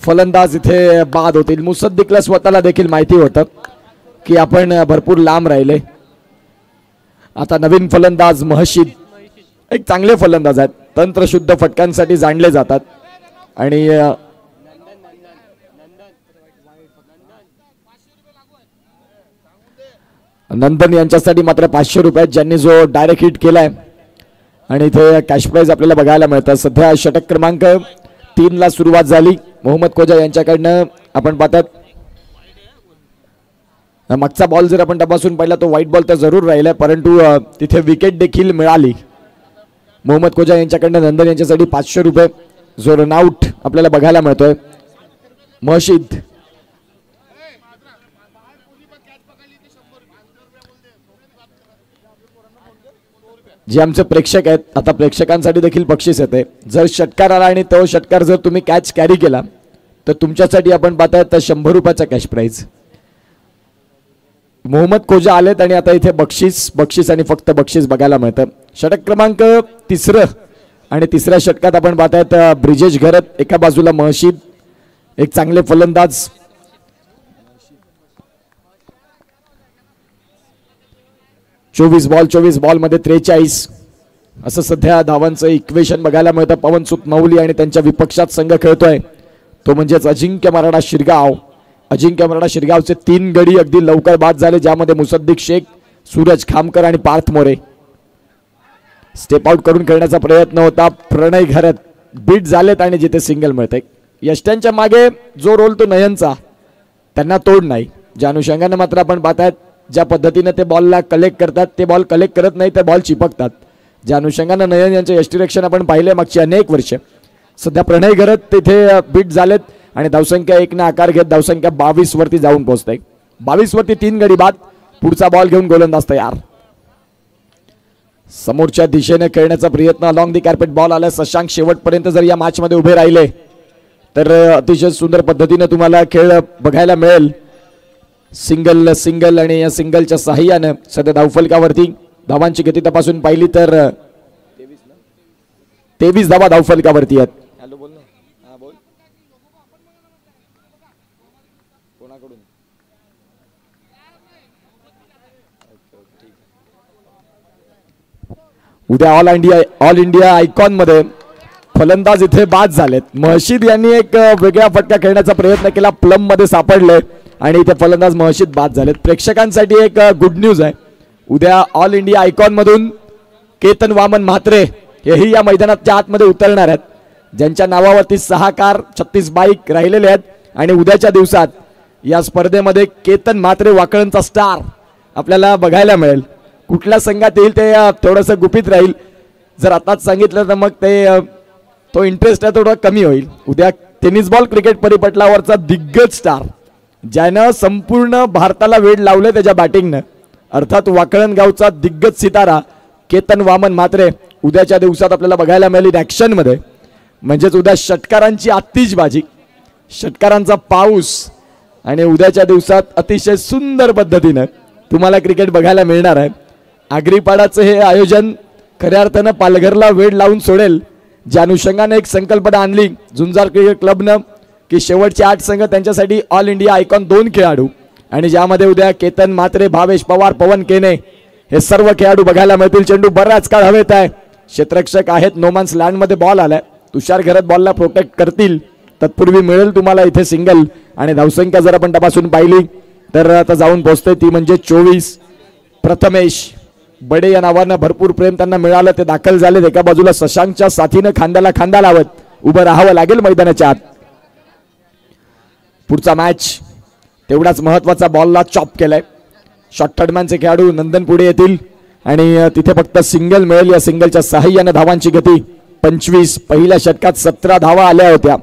फलंदाज इथे बाद होतील. मुसद्दीकला स्वतःला देखील माहिती होतं की आपण भरपूर लांब राहिले. आता नवीन फलंदाज महशीद एक चांगले फलंदाज आहेत. तंत्रशुद्ध फटकांसाठी जाणले जातात आणि नंदन यांच्यासाठी मात्र 500 रुपये ज्यांनी जो डायरेक्ट हिट केलाय आणि इथे कॅश प्राइज आपल्याला बघायला मिळतात. सध्या षटक क्रमांक 3 ला सुरुवात झाली मोहम्मद खोजा यांच्याकडनं. आपण पाहतात मागचा बॉल जर आपण तपासून पाहिला तो व्हाईट बॉल तर जरूर राहिलाय, परंतु तिथे विकेट देखील मिळाली मोहम्मद खोजा यांच्याकडनं. नंदन यांच्यासाठी 500 रुपये जो रनआउट आपल्याला बघायला मिळतोय. महशीद जे आमचे प्रेक्षक आहेत, आता प्रेक्षकांसाठी देखील बक्षीस येते. जर षटकार आला आणि तो षटकार जर तुम्ही कॅच कॅरी केला तर तुमच्यासाठी आपण पाहताय तर 100 रुपयाचा कॅश प्राइज. मोहम्मद खोजा आलेत आणि आता इथे बक्षीस आणि फक्त बक्षीस बघायला मिळतं. षटक क्रमांक 3 आणि तिसऱ्या षटकात आपण पाहतायत ब्रिजेश घरत. एका बाजूला महशीद एक चांगले फलंदाज. चोवीस बॉल मध्ये 43 असं सध्या धावांचं इक्वेशन बघायला मिळतं. पवनसुत नवली आणि त्यांच्या विपक्षात संघ खेळतोय तो म्हणजेच अजिंक्य मराठा शिरगाव. अजिंक्य मराठा शिरगावचे 3 गडी अगदी लवकर बाद झाले, ज्यामध्ये मुसद्दीक शेख, सूरज खामकर आणि पार्थ मोरे स्टेप आउट करून खेळण्याचा प्रयत्न होता. प्रणय घरत बीट झालेत आणि जिथे सिंगल मिळते. यष्ट्यांच्या मागे जो रोल तो नयनचा, त्यांना तोड नाही. ज्या अनुषंगाने मात्र आपण पाहतायत ज्या पद्धतीने ते बॉलला कलेक्ट करतात, ते बॉल कलेक्ट करत नाही, ते बॉल चिपकतात. ज्या अनुषंगाने नयन यांचे यष्टिरक्षण आपण पाहिले मागची अनेक वर्ष. सध्या प्रणय घरत तिथे बीट झालेत आणि धावसंख्या 1 ने आकार घेत धावसंख्या 22 वरती जाऊन पोहोचते. 22 वरती 3 गडी बाद. पुढचा बॉल घेऊन गोलंदाज तयार. समोरच्या दिशेने खेळण्याचा प्रयत्न. अलॉंग दी कार्पेट बॉल आला. शशांक शेवटपर्यंत जर या मॅच मध्ये उभे राहिले तर अतिशय सुंदर पद्धतीने तुम्हाला खेळ बघायला मिळेल. सिंगल आणि या सिंगलच्या सहाय्याने सध्या धावफलकावरती धावांची गती तपासून पाहिली तर 23 धावा धावफलकावरती आहेत. उद्या ऑल इंडिया आयकॉन मध्ये फलंदाज इथे बाद झालेत. महशीद यांनी एक वेगळा फटका खेळण्याचा प्रयत्न केला, प्लम मध्ये सापडले आणि इथे फलंदाज महशीद बाद झालेत. प्रेक्षकांसाठी एक गुड न्यूज आहे. उद्या ऑल इंडिया आयकॉन मधून केतन वामन म्हात्रे हेही या मैदानाच्या आतमध्ये उतरणार आहेत, ज्यांच्या नावावरती 6 कार 36 बाईक राहिलेले आहेत. आणि उद्याच्या दिवसात या स्पर्धेमध्ये केतन म्हात्रे वाकळणचा स्टार आपल्याला बघायला मिळेल. कुठल्या संघात येईल ते थोडंसं गुपित राहील. जर आताच सांगितलं तर मग तो इंटरेस्ट आहे थोडा कमी होईल. उद्या टेनिस बॉल क्रिकेट परिपटलावरचा दिग्गज स्टार, ज्यानं संपूर्ण भारताला वेड लावले त्याच्या बॅटिंगनं, अर्थात वाकळण गावचा दिग्गज सितारा केतन वामन म्हात्रे उद्याच्या दिवसात आपल्याला बघायला मिळेल ॲक्शनमध्ये. म्हणजेच उद्या षटकारांची आतिषबाजी, षटकारांचा पाऊस आणि उद्याच्या दिवसात अतिशय सुंदर पद्धतीनं तुम्हाला क्रिकेट बघायला मिळणार आहे. आगरीपाडाचं हे आयोजन खऱ्या अर्थानं पालघरला वेड लावून सोडेल. ज्या अनुषंगाने एक संकल्पना आणली झुंजार क्रिकेट क्लबनं की शेवटचे 8 संघ त्यांच्यासाठी ऑल इंडिया आयकॉन 2 खेळाडू, आणि ज्यामध्ये उद्या केतन म्हात्रे, भावेश पवार, पवन केने हे सर्व खेळाडू बघायला मिळतील. चेंडू बराच काळ हवेत आहे, क्षेत्ररक्षक आहेत, नोमान्स लँडमध्ये बॉल आलाय, तुषार घरत बॉलला प्रोटेक्ट करतील. तत्पूर्वी मिळेल तुम्हाला इथे सिंगल. आणि धावसंख्या जर आपण तपासून पाहिली तर आता जाऊन पोहोचते ती म्हणजे 24. प्रथमेश बडे या नावानं भरपूर प्रेम त्यांना मिळालं, ते दाखल झाले. एका बाजूला शशांकच्या साथीनं खांद्याला खांदा लावत उभं राहावं लागेल मैदानाच्या आत. पुढचा मॅच तेवढाच महत्वाचा, बॉलला चॉप केलाय. शॉर्ट थर्डमॅनचे खेळाडू नंदन पुढे येतील आणि तिथे फक्त सिंगल मिळेल. या सिंगलच्या सहाय्याने धावांची गती 25. पहिल्या षटकात 17 धावा आल्या होत्या.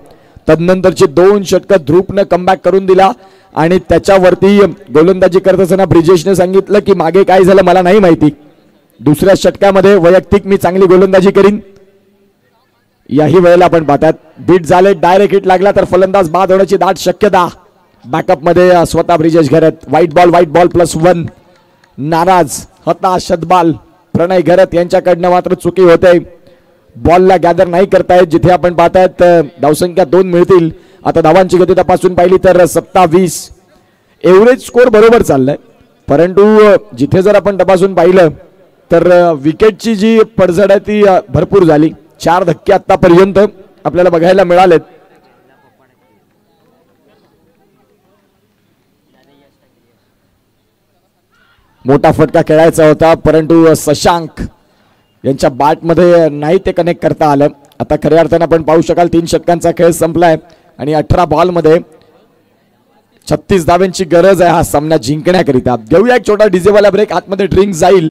तदनंतरची 2 षटकं ध्रुपनं कमबॅक करून दिला आणि त्याच्यावरती गोलंदाजी करत असताना ब्रिजेशने सांगितलं की मागे काय झालं मला नाही माहिती, दुसऱ्या षटकामध्ये वैयक्तिक मी चांगली गोलंदाजी करीन. याही वेळेला आपण पाहतात बीट झाले, डायरेक्ट हिट लागला तर फलंदाज बाद होण्याची दाट शक्यता. बॅकअप मध्ये स्वतः ब्रिजेश घरत. White ball +1. नाराज, हताश, शतबाल प्रणय घरत यांच्याकडनं मात्र चुकी होते. बॉलला गॅदर नाही करतायत. जिथे आपण पाहतायत धावसंख्या 2 मिळतील. आता धावांची गती तपासून पाहिली तर 27. एव्हरेज स्कोर बरोबर चाललाय, परंतु जिथे जर आपण तपासून पाहिलं तर विकेटची जी पडझड आहे ती भरपूर झाली. 4 धक्के आतापर्यंत आपल्याला बघायला मिळालेत. मोठा फटका खेळायचा होता, परंतु शशांक यांच्या बॅटमध्ये नाही ते कनेक्ट करता आलं. आता खऱ्या अर्थानं आपण पाहू शकाल 3 षटकांचा खेळ संपलाय आणि 18 बॉलमध्ये 36 धावांची गरज आहे हा सामना जिंकण्याकरिता. घेऊया एक छोटा डीजेवाला ब्रेक, आतमध्ये ड्रिंक जाईल.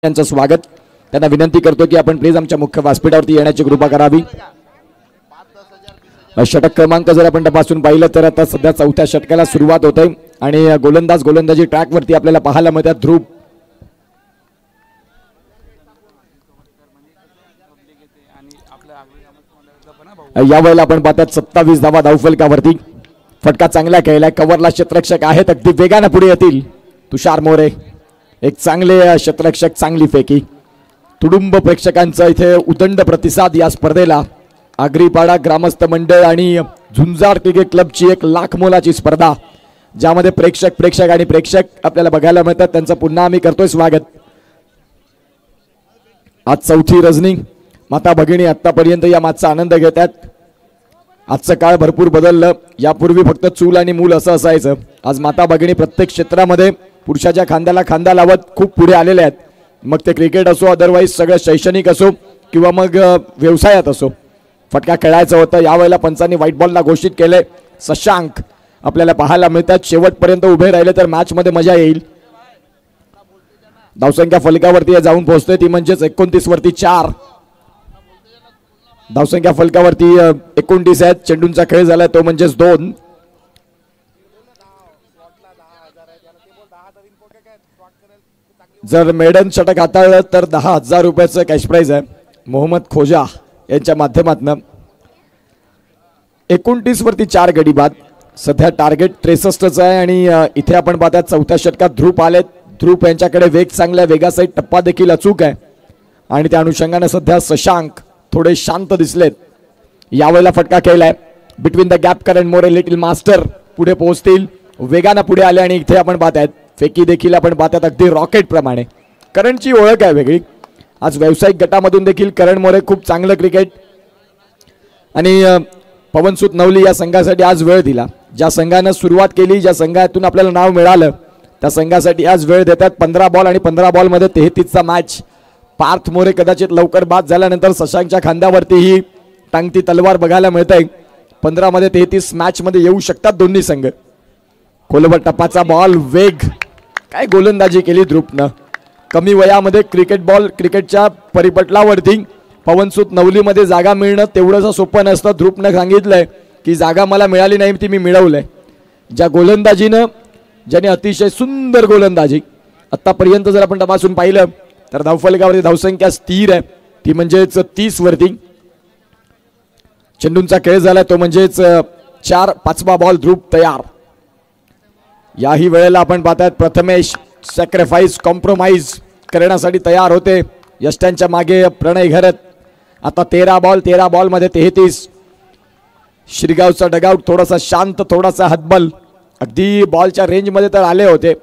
त्यांचं स्वागत. त्यांना विनंती करतो की आपण प्लीज आमच्या मुख्य व्यासपीठावरती येण्याची कृपा करावी. षटक क्रमांक जर आपण तपासून पाहिलं तर आता सध्या 4थ्या षटकाला सुरुवात होते आणि गोलंदाजी ट्रॅकवरती आपल्याला पाहायला मिळतात. ध्रुव यावेळेला आपण पाहतात 27 धावा धावफलकावरती. फटका चांगला खेळलाय, कव्हरला क्षेत्ररक्षक आहेत, अगदी वेगाने पुढे येतील. तुषार मोरे एक चांगले क्षेत्ररक्षक, चांगली फेकी. तुडुंब प्रेक्षकांचा इथे उदंड प्रतिसाद या स्पर्धेला. आगरीपाडा ग्रामस्थ मंडळ आणि झुंजार क्रिकेट क्लबची एक लाख मोलाची स्पर्धा, ज्यामध्ये प्रेक्षक आणि प्रेक्षक आपल्याला बघायला मिळतात. त्यांचं पुन्हा आम्ही करतोय स्वागत. आज चौथी रजनी. माता भगिनी आतापर्यंत या मॅचचा आनंद घेतात. आजचं काळ भरपूर बदललं. यापूर्वी फक्त चूल आणि मूल असं असायचं. आज माता भगिनी प्रत्येक क्षेत्रामध्ये पुरुषाच्या खांद्याला खांदा लावत खूप पुढे आलेले आहेत. मग ते क्रिकेट असो, अदरवाईज सगळं शैक्षणिक असो किंवा मग व्यवसायात असो. फटका खेळायचं होतं. यावेळेला पंचांनी व्हाईट बॉलला घोषित केले. शशांक आपल्याला पाहायला मिळतात. शेवटपर्यंत उभे राहिले तर मॅच मध्ये मजा येईल. धावसंख्या फलकावरती जाऊन पोहोचते, ती म्हणजेच 29 वरती 4. धावसंख्या फलकावरती 29 आहेत. चेंडूंचा खेळ झाला तो म्हणजेच 2. जर मेडन षटक हाताळलं तर 10,000 रुपयाचं कॅश प्राइज आहे. मोहम्मद खोजा यांच्या माध्यमातून 29 वरती 4 गडी बाद. सध्या टार्गेट 63च आहे आणि इथे आपण पाहतात चौथ्या षटकात ध्रुप आलेत. ध्रुप यांच्याकडे वेग चांगल्या वेगासहित टप्पा देखील अचूक आहे आणि त्या अनुषंगाने सध्या शशांक थोडे शांत दिसलेत. यावेळेला फटका खेळलाय between the gap. Karan More little master पुढे पोहोचतील, वेगाने पुढे आले आणि इथे आपण पाहतायत फेकी देखील आपण पाहतात अगदी रॉकेट प्रमाणे. करणची ओळख आहे वेगळी. आज व्यावसायिक गटामधून देखील करण मोरे खूप चांगलं क्रिकेट आणि पवनसुत नवली या संघासाठी आज वेळ दिला. ज्या संघानं सुरुवात केली, ज्या संघातून आपल्याला नाव मिळालं, त्या संघासाठी आज वेळ देतात. 15 बॉल आणि 15 बॉलमध्ये 33चा मॅच. पार्थ मोरे कदाचित लवकर बाद झाल्यानंतर शशांकच्या खांद्यावरती ही टांगती तलवार बघायला मिळते. 15 मध्ये 33 मॅच मध्ये येऊ शकतात दोन्ही संघ. खोलवर टप्पाचा बॉल, वेग, काय गोलंदाजी केली ध्रुपनं. कमी वयामध्ये क्रिकेटच्या परिपटलावरती पवनसुत नवलीमध्ये जागा मिळणं तेवढंसं सोपं नसतं. ध्रुपनं सांगितलंय की जागा मला मिळाली नाही, ती मी मिळवलंय. ज्या गोलंदाजीनं, ज्याने अतिशय सुंदर गोलंदाजी आतापर्यंत जर आपण तपासून पाहिलं तर धावफलकावरती धावसंख्या स्थिर आहे, ती म्हणजेच 30 वरती. चेंडूंचा खेळ झाला तो म्हणजेच 4. 5वा बॉल ध्रुप तयार. याही वेळेला आपण पाहतात प्रथमेश सॅक्रिफाईस कॉम्प्रोमाइज करण्यासाठी तयार होते. यष्ट्यांच्या मागे प्रणय घरत. आता 13 बॉल मध्ये 33. श्रीगावचा डगआउट थोडासा शांत, थोडासा हतबल. अगदी बॉलच्या रेंजमध्ये तर आले होते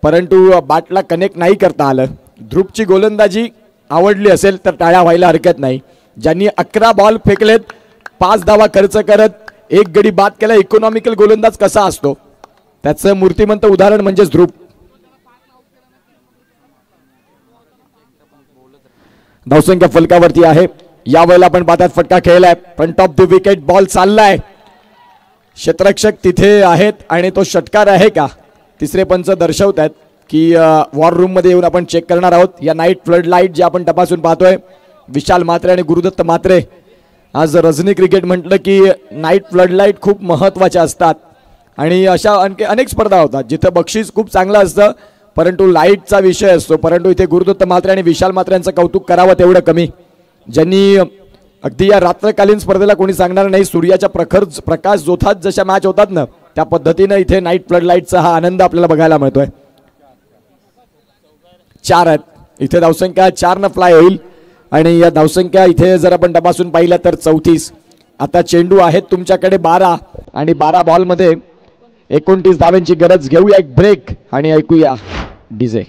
परंतु बॅटला कनेक्ट नाही करता आलं. ध्रुपची गोलंदाजी आवडली असेल तर टाळ्या व्हायला हरकत नाही. ज्यांनी 11 बॉल फेकलेत, 5 धावा खर्च करत 1 गडी बाद केला. इकॉनॉमिकल गोलंदाज कसा असतो त्याचं मूर्तिमंत उदाहरण म्हणजेच ध्रुप. धावसंख्या फलकावरती आहे. यावेळेला आपण पाहतात फटका खेळलाय पण टॉप द विकेट बॉल चाललाय. क्षेत्ररक्षक तिथे आहेत आणि तो षटकार आहे का, तिसरे पंच दर्शवत आहेत की वॉर रूम मध्ये येऊन आपण चेक करणार आहोत. या नाईट फ्लड लाईट जे आपण तपासून पाहतोय, विशाल म्हात्रे आणि गुरुदत्त म्हात्रे. आज रजनी क्रिकेट म्हटलं की नाईट फ्लड लाईट खूप महत्वाच्या असतात आणि अशा अनेक स्पर्धा होतात जिथे बक्षीस खूप चांगलं असतं परंतु लाईटचा विषय असतो. परंतु इथे गुरुदत्त म्हात्रे आणि विशाल म्हात्रे यांचं कौतुक करावं तेवढं कमी. ज्यांनी अगदी या रात्रकालीन स्पर्धेला कोणी सांगणार नाही, सूर्याच्या प्रखर प्रकाश जोथात जशा मॅच होतात ना त्या पद्धतीने इथे नाईट फ्लड लाईटचा हा आनंद आपल्याला बघायला मिळतोय. 4 आहेत इथे. धावसंख्या 4 न फ्लाय होईल आणि या धावसंख्या इथे जर आपण तपासून पाहिल्या तर 34. आता चेंडू आहेत तुमच्याकडे 12 आणि 12 बॉल मध्ये 29 धावांची गरज. घेऊया एक ब्रेक आणि ऐकूया डीजे.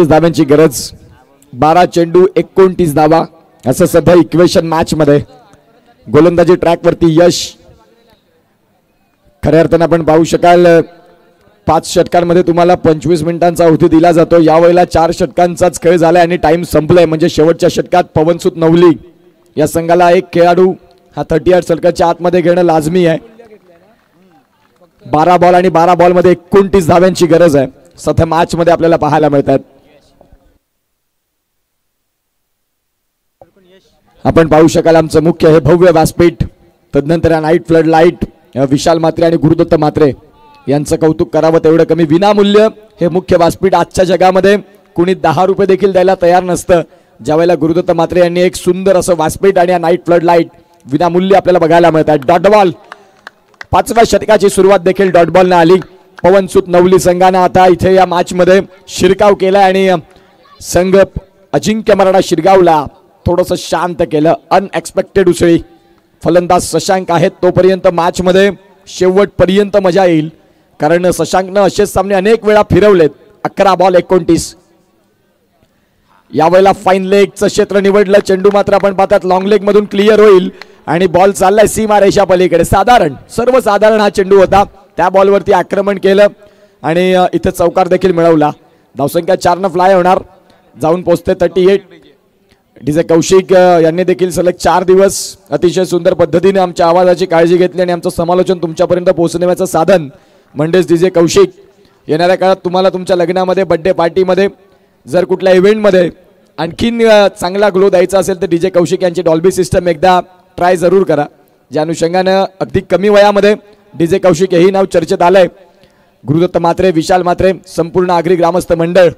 धाव्यांची गरज. 12 चेंडू 29 धावा असं सध्या इक्वेशन मॅच मध्ये. गोलंदाजी ट्रॅक वरती यश. खऱ्या अर्थानं आपण पाहू शकाल 5 षटकांमध्ये तुम्हाला 25 मिनिटांचा अवधी दिला जातो. यावेळेला 4 षटकांचाच खेळ झालाय आणि टाइम संपलाय. म्हणजे शेवटच्या षटकात पवनसुत नवली या संघाला एक खेळाडू हा 38 षटकाच्या आतमध्ये घेणं लाजमी आहे. 12 बॉल आणि 12 बॉल मध्ये 29 धाव्यांची गरज आहे. सध्या मॅच मध्ये आपल्याला पाहायला मिळतात. आपण पाहू शकाल आमचं मुख्य हे भव्य व्यासपीठ, तदनंतर नाईट फ्लड लाईट, विशाल म्हात्रे आणि गुरुदत्त म्हात्रे यांचं कौतुक करावं तेवढं कमी. विनामूल्य हे मुख्य व्यासपीठ आजच्या जगामध्ये कुणी 10 रुपये देखील द्यायला तयार नसतं. ज्यावेळेला गुरुदत्त म्हात्रे यांनी एक सुंदर असं व्यासपीठ आणि नाईट फ्लड लाईट विनामूल्य आपल्याला बघायला मिळतात. डॉट बॉल 5व्या षटकाची सुरुवात देखील डॉट बॉलने आली. पवनसुत नवली संघानं आता इथे या मॅच मध्ये शिरकाव केला आणि संघ अजिंक्य मराठा शिरगावला थोडंसं शांत केलं. अनएक्सपेक्टेड उसळी. फलंदाज शशांक आहेत तोपर्यंत मॅच मध्ये शेवटपर्यंत मजा येईल, कारण शशांकनं असेच सामने अनेक वेळा फिरवलेत. 11 बॉल 29. यावेळेला फाईन लेगचं क्षेत्र निवडलं. चेंडू मात्र आपण पाहतात लॉंग लेग मधून क्लिअर होईल आणि बॉल चाललाय सीमा रेषा पलीकडे. सर्वसाधारण हा चेंडू होता. त्या बॉलवरती आक्रमण केलं आणि इथे चौकार देखील मिळवला. धावसंख्या 4 फ्लाय होणार, जाऊन पोहोचते 38. डीजे कौशिक यांनी देखील सलग 4 दिवस अतिशय सुंदर पद्धतीने आमच्या आवाजाची काळजी घेतली आणि आमचं समालोचन तुमच्यापर्यंत पोहोचण्याचं साधन म्हणजेच डीजे कौशिक. येणाऱ्या काळात तुम्हाला तुमच्या लग्नामध्ये, बर्थडे पार्टीमध्ये, जर कुठल्या इव्हेंटमध्ये आणखीन चांगला ग्लो द्यायचा असेल तर डीजे कौशिक यांची डॉल्बी सिस्टम एकदा ट्राय जरूर करा. ज्या अनुषंगानं अगदी कमी वयामध्ये डीजे कौशिक हेही नाव चर्चेत आलंय. गुरुदत्त म्हात्रे, विशाल म्हात्रे, संपूर्ण आगरी ग्रामस्थ मंडळ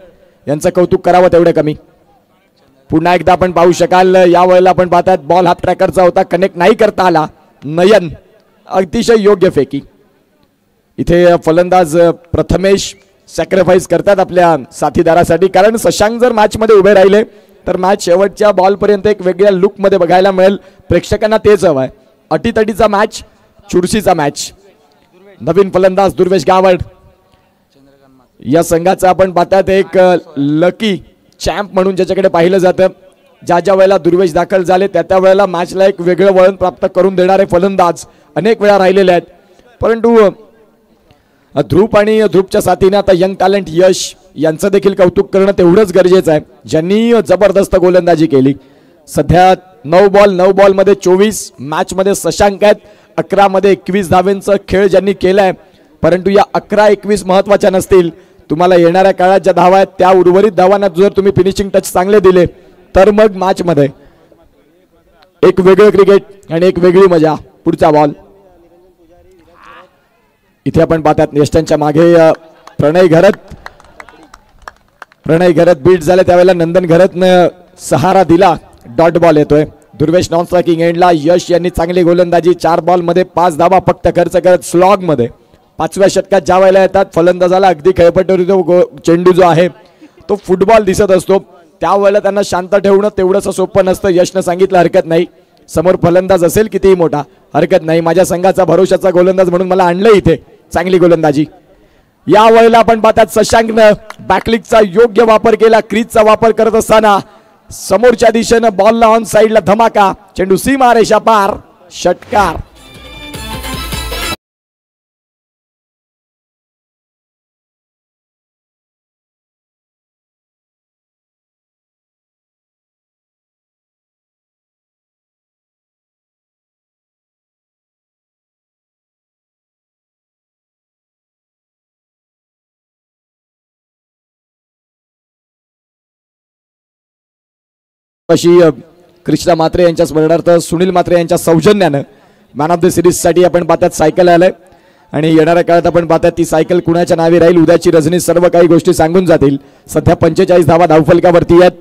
यांचं कौतुक करावं तेवढं कमी. पुन्हा एकदा आपण पाहू शकाल यावेळेला आपण पाहतात बॉल हाफ ट्रॅकरचा होता, कनेक्ट नाही करता आला. नयन अतिशय योग्य फेकी. इथे फलंदाज प्रथमेश सॅक्रिफाईस करतात आपल्या साथीदारासाठी, कारण शशांक जर मॅच मध्ये उभे राहिले तर मॅच शेवटच्या बॉल पर्यंत एक वेगळ्या लुक मध्ये बघायला मिळेल. प्रेक्षकांना तेच हवंय. अटीतटीचा मॅच, चुरशीचा मॅच. नवीन फलंदाज दुर्वेश गावड या संघाचा आपण पाहतात एक लकी चॅम्प म्हणून ज्याच्याकडे पाहिलं जातं. ज्या वेळेला दुर्वेश दाखल झाले त्या वेळेला मॅचला एक वेगळं वळण प्राप्त करून देणारे फलंदाज अनेक वेळा राहिलेले आहेत. परंतु ध्रुव आणि ध्रुवच्या साथीने आता यंग टॅलेंट यश यांचं देखील कौतुक करणं तेवढंच गरजेचं आहे, ज्यांनी जबरदस्त गोलंदाजी केली. सध्या 9 बॉल मध्ये 24. मॅच मध्ये शशांक आहेत. 11 मध्ये 21 धावेंचा खेळ ज्यांनी केलाय. परंतु या 11-21 महत्वाच्या नसतील. तुम्हाला येणाऱ्या काळात ज्या धावा आहेत त्या उर्वरित धावांना जर तुम्ही फिनिशिंग टच चांगले दिले तर मग मॅच मध्ये एक वेगळं क्रिकेट आणि एक वेगळी मजा. पुढचा बॉल इथे आपण पाहतात यष्टांच्या मागे प्रणय घरत बीट झाले त्यावेळेला नंदन घरतनं सहारा दिला. डॉट बॉल येतोय. दुर्वेश नॉन स्ट्रायकिंग एंडला. यश यांनी चांगली गोलंदाजी. 4 बॉल मध्ये 5 धावा फक्त खर्च करत स्लॉग मध्ये. 5व्या षटकात ज्या वेळेला येतात फलंदाजाला अगदी खेळपट्टीवर चेंडू जो आहे तो फुटबॉल दिसत असतो, त्यावेळेला त्यांना शांत ठेवणं तेवढंच सोपं नसतं. यशनं सांगितलं हरकत नाही, समोर फलंदाज असेल कितीही मोठा, हरकत नाही, माझ्या संघाचा भरोशाचा गोलंदाज म्हणून मला आणलं इथे. चांगली गोलंदाजी. या वेळेला आपण पाहतात शशांकनं बॅकलिकचा योग्य वापर केला. क्रीजचा वापर करत असताना समोरच्या दिशेनं बॉलला ऑन साइडला धमाका. चेंडू सीमा रेषा पार. षटकार. अशी कृष्णा म्हात्रे यांच्या स्मरणार्थ सुनील म्हात्रे यांच्या सौजन्यानं मॅन ऑफ द सिरीज साठी आपण पाहतात सायकल आलंय आणि येणाऱ्या काळात आपण पाहतात ती सायकल कुणाच्या नावे राहील, उद्याची रजनी सर्व काही गोष्टी सांगून जातील. सध्या 45 धावा धावफलकावरती आहेत.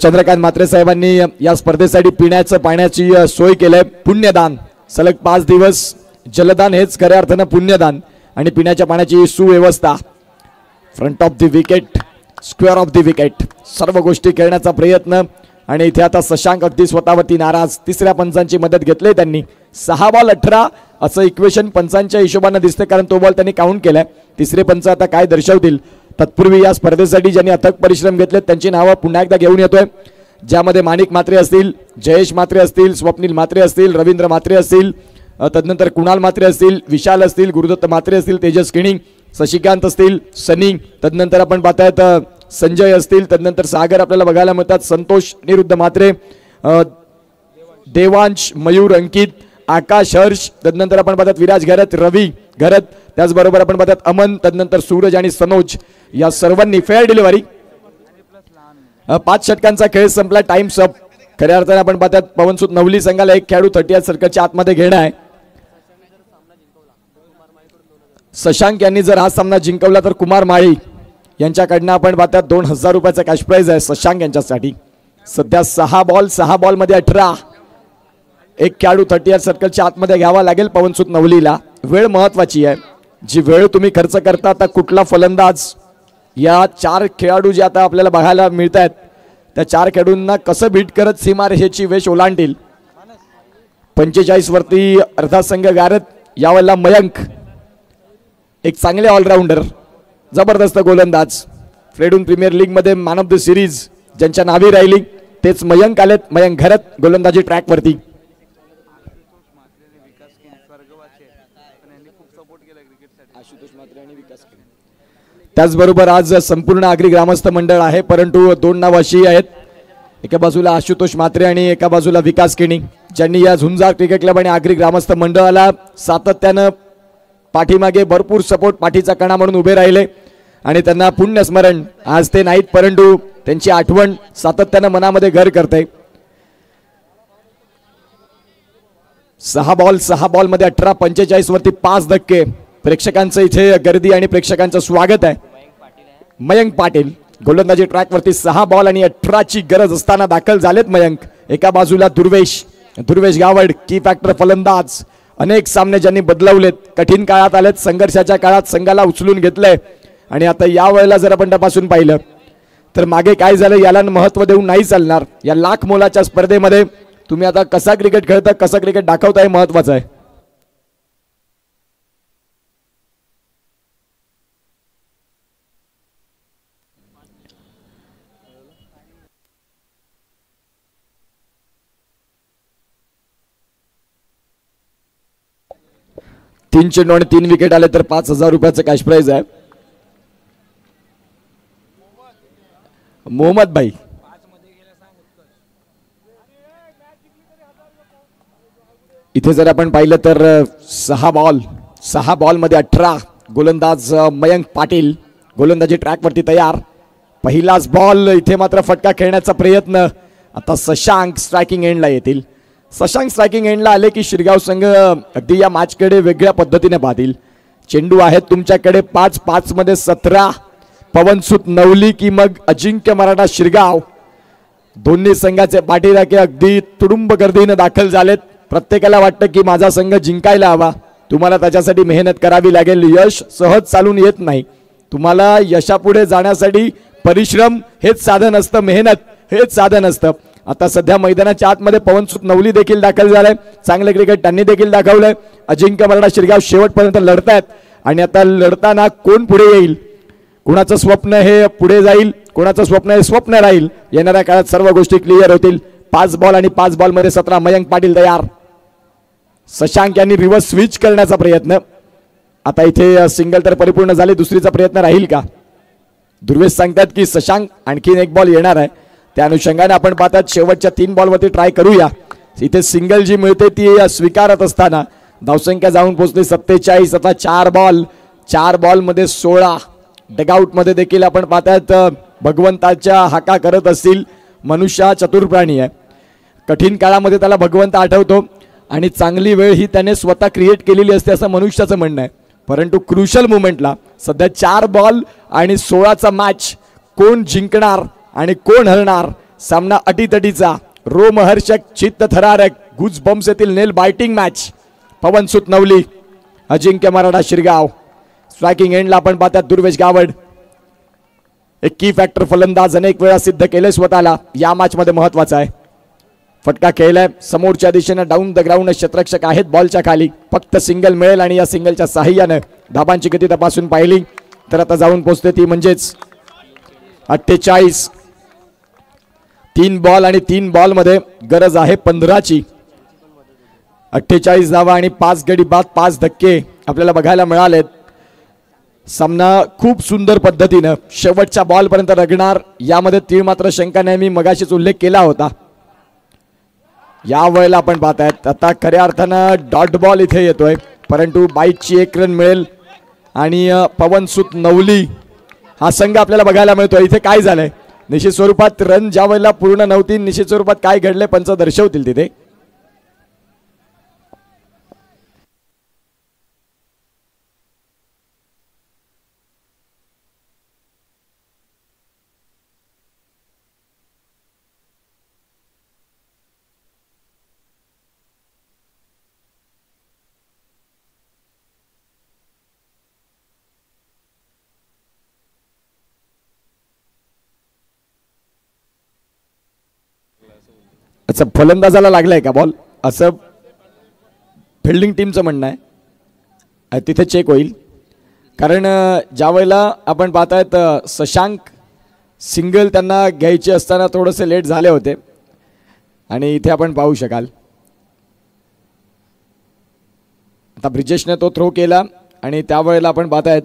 चंद्रकांत म्हात्रे साहेबांनी या स्पर्धेसाठी पिण्याचं पाण्याची सोय केलंय. पुण्यदान सलग 5 दिवस जलदान हेच खऱ्या अर्थानं पुण्यदान आणि पिण्याच्या पाण्याची सुव्यवस्था. Front of the wicket, square of the wicket, सर्व गोष्टी खेळण्याचा प्रयत्न. आणि इथे आता शशांक अगदी स्वतःवरती नाराज. तिसऱ्या पंचांची मदत घेतली त्यांनी. 6 बॉल 18 असं इक्वेशन पंचांच्या हिशोबाने दिसते, कारण तो बॉल त्यांनी काउंट केलाय. तिसरे पंच आता काय दर्शवतील. तत्पूर्वी या स्पर्धेसाठी ज्यांनी अथक परिश्रम घेतले त्यांची नावं पुन्हा एकदा घेऊन येतोय, ज्यामध्ये माणिक म्हात्रे असतील, जयेश म्हात्रे असतील, स्वप्नील म्हात्रे असतील, रवींद्र म्हात्रे असतील, तदनंतर कुणाल म्हात्रे असतील, विशाल असतील, गुरुदत्त म्हात्रे असतील, तेजस किणी, शशिकांत असतील, सनी, तदनंतर आपण पाहतायत संजय असतील, तदनंतर सागर आपल्याला बघायला मिळतात, संतोष निरुद्ध म्हात्रे, देवांश, मयूर, अंकित, आकाश, हर्ष, तदनंतर आपण पाहतात विराज घरत, रवी घरत, त्याचबरोबर आपण पाहतात अमन, तदनंतर सूरज आणि सनोज. या सर्वांनी फेअर डिलिव्हरी. 5 षटकांचा खेळ संपला. Times up. खऱ्या अर्थाने आपण पाहतात पवनसुत नवली संघाला एक खेळाडू 38 सर्कलच्या आतमध्ये घेणं आहे. शशांक यांनी जर हा सामना जिंकवला तर कुमार माळी यांच्याकडनं आपण पाहतात 2000 रुपयाचा कॅश प्राइज आहे शशांक यांच्यासाठी. सध्या 6 बॉलमध्ये 18. एक खेळाडू 38 सर्कलच्या आतमध्ये घ्यावा लागेल पवनसुत नवलीला. वेळ महत्वाची आहे. जी वेळ तुम्ही खर्च करता आता कुठला फलंदाज या 4 खेळाडू जे आता आपल्याला बघायला मिळत आहेत त्या 4 खेळाडूंना कसं बीट करत सीमारेषेची वेश ओलांडतील. 45 वरती अर्धा संघ गारत. यावेळेला मयंक एक चांगले ऑलराऊंडर जबरदस्त गोलंदाज. फ्रेडून प्रीमियर लीग मध्ये मॅन ऑफ द सिरीज ज्यांच्या नावी राहिली तेच मयंक आलेत. मयंक घरत गोलंदाजी ट्रॅक वरती. त्याचबरोबर आज संपूर्ण आगरी ग्रामस्थ मंडळ आहे परंतु 2 नाव अशी आहेत. एका बाजूला आशुतोष म्हात्रे आणि एका बाजूला विकास केणी ज्यांनी या झुंजार क्रिकेट क्लब आणि आगरी ग्रामस्थ मंडळाला सातत्यानं पाठीमागे भरपूर सपोर्ट पाठीचा कणा म्हणून उभे राहिले आणि त्यांना पुण्यस्मरण आज ते नाहीत परंतु त्यांची आठवण सातत्यानं मनामध्ये घर करते. 6 बॉलमध्ये 18. 45 वरती 5 धक्के. प्रेक्षकांचं इथे गर्दी आणि प्रेक्षकांचं स्वागत आहे. मयंक पाटील गोलंदाजी ट्रॅक वरती 6 बॉल आणि 18ची गरज असताना दाखल झालेत मयंक. एका बाजूला दुर्वेश गावड की फॅक्टर फलंदाज. अनेक सामने ज्यांनी बदलवलेत कठीण काळात आलेत संघर्षाच्या काळात संघाला उचलून घेतलंय आणि आता या वेळेला जर आपण तपासून पाहिलं तर मागे काय झालं याला महत्त्व देऊन नाही चालणार. या लाख मोलाच्या स्पर्धेमध्ये तुम्ही आता कसा क्रिकेट खेळता कसं क्रिकेट दाखवता हे महत्त्वाचं आहे. तीन चेंडू आणि 3 विकेट आले तर 5000 रुपयाचं कॅश प्राइज आहे. मोहम्मद भाई इथे जर आपण पाहिलं तर 6 बॉलमध्ये 18. गोलंदाज मयंक पाटील गोलंदाजी ट्रॅक वरती तयार. पहिलाच बॉल इथे मात्र फटका खेळण्याचा प्रयत्न. आता शशांक स्ट्रायकिंग एंडला येतील. शशांक स्ट्रायकिंग एंडला आले की शिरगाव संघ अगदी या मॅचकडे वेगळ्या पद्धतीने पाहतील. चेंडू आहेत तुमच्याकडे 5 मध्ये 17. पवनसुत नवली की मग अजिंक्य मराठा शिरगाव दोन्ही संघाचे पाठीराखे अगदी तुडुंब गर्दीने दाखल झालेत. प्रत्येकाला वाटतं की माझा संघ जिंकायला हवा. तुम्हाला त्याच्यासाठी मेहनत करावी लागेल. यश सहज चालून येत नाही. तुम्हाला यशापुढे जाण्यासाठी परिश्रम हेच साधन असतं. मेहनत हेच साधन असतं. आता सध्या मैदानाच्या आतमध्ये पवनसुत नवली देखील दाखल झालाय. चांगले क्रिकेट त्यांनी देखील दाखवलंय. अजिंक्य मराठा शिरगाव शेवटपर्यंत लढतायत आणि आता लढताना कोण पुढे येईल कुणाचं स्वप्न हे पुढे जाईल कुणाचं स्वप्न हे स्वप्न राहील. येणाऱ्या काळात सर्व गोष्टी क्लिअर होतील. 5 बॉल आणि 5 बॉलमध्ये 17. मयंक पाटील तयार. शशांक यांनी रिव्हर्स स्विच करण्याचा प्रयत्न. आता इथे सिंगल तर परिपूर्ण झाले. दुसरीचा प्रयत्न राहील का. दुर्वेश सांगतात की शशांक आणखीन एक बॉल येणार आहे. त्या अनुषंगाने आपण पाहतात शेवटच्या 3 बॉलवरती ट्राय करूया. इथे सिंगल जी मिळते ती स्वीकारत असताना धावसंख्या जाऊन पोहोचली 47. आता 4 बॉलमध्ये 16. डगआउट मध्ये देखील आपण पाहतात भगवंताच्या हाका करत असतील. मनुष्य चतुर प्राणी आहे. कठीण काळामध्ये त्याला भगवंत आठवतो आणि चांगली वेळ ही त्याने स्वतः क्रिएट केलेली असते असं मनुष्याचं म्हणणं आहे. परंतु क्रुशल मुवमेंटला सध्या 4 बॉल आणि 16चा मॅच कोण जिंकणार आणि कोण हरणार. सामना अटीतटीचा रोमहर्षक चित्तथरारक गुज बम्स येथील नेल बायटिंग मॅच. पवनसुत नवली अजिंक्य मराठा शिरगाव. स्ट्रायकिंग एंडला आपण पाहतात दुर्वेश गावड एक की फॅक्टर फलंदाज. अनेक वेळा सिद्ध केले स्वतःला. या मॅच मध्ये महत्वाचा आहे. फटका खेळलाय समोरच्या दिशेने डाऊन द ग्राउंड. क्षेत्ररक्षक आहेत बॉलच्या खाली. फक्त सिंगल मिळेल आणि या सिंगलच्या साहाय्याने धाबांची गती तपासून पाहिली तर आता जाऊन पोहोचते ती म्हणजेच 48. 3 बॉल आणि 3 बॉलमध्ये गरज आहे 15ची. 48 धावा आणि 5 गडी बाद 5 धक्के आपल्याला बघायला मिळालेत. सामना खूप सुंदर पद्धतीने शेवटच्या बॉलपर्यंत रगणार यामध्ये तीळ मात्र शंका नाही. मी मगाशीच उल्लेख केला होता. या वेळेला आपण पाहतायत आता खऱ्या अर्थानं डॉट बॉल इथे येतोय परंतु बाईटची 1 रन मिळेल आणि पवनसुत नवली हा संघ आपल्याला बघायला मिळतोय. इथे काय झालंय निश्चित स्वरूपात रन ज्या वेळेला पूर्ण नव्हती, निश्चित स्वरूपात काय घडले पंच दर्शवतील तिथे. अच्छा, फलंदाजाला लागलाय का बॉल असं फिल्डिंग टीमचं म्हणणं आहे. तिथे चेक होईल, कारण ज्या वेळेला आपण पाहतायत शशांक सिंगल त्यांना घ्यायचे असताना थोडेसे लेट झाले होते आणि इथे आपण पाहू शकाल आता ब्रिजेशने तो थ्रो केला आणि त्यावेळेला आपण पाहतायत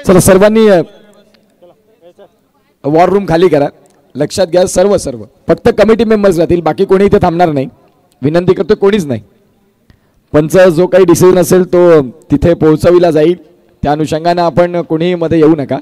चला सर्वांनी वॉर रूम खाली करा. लक्षात घ्या सर्व फक्त कमिटी मेंबर्स राहतील, बाकी कोणी इथे थांबणार नाही. विनंती करतो कोणीच नाही. पंच जो काही डिसिजन असेल तो तिथे पोहोचविला जाईल. त्या अनुषंगाने आपण कोणीही मध्ये येऊ नका.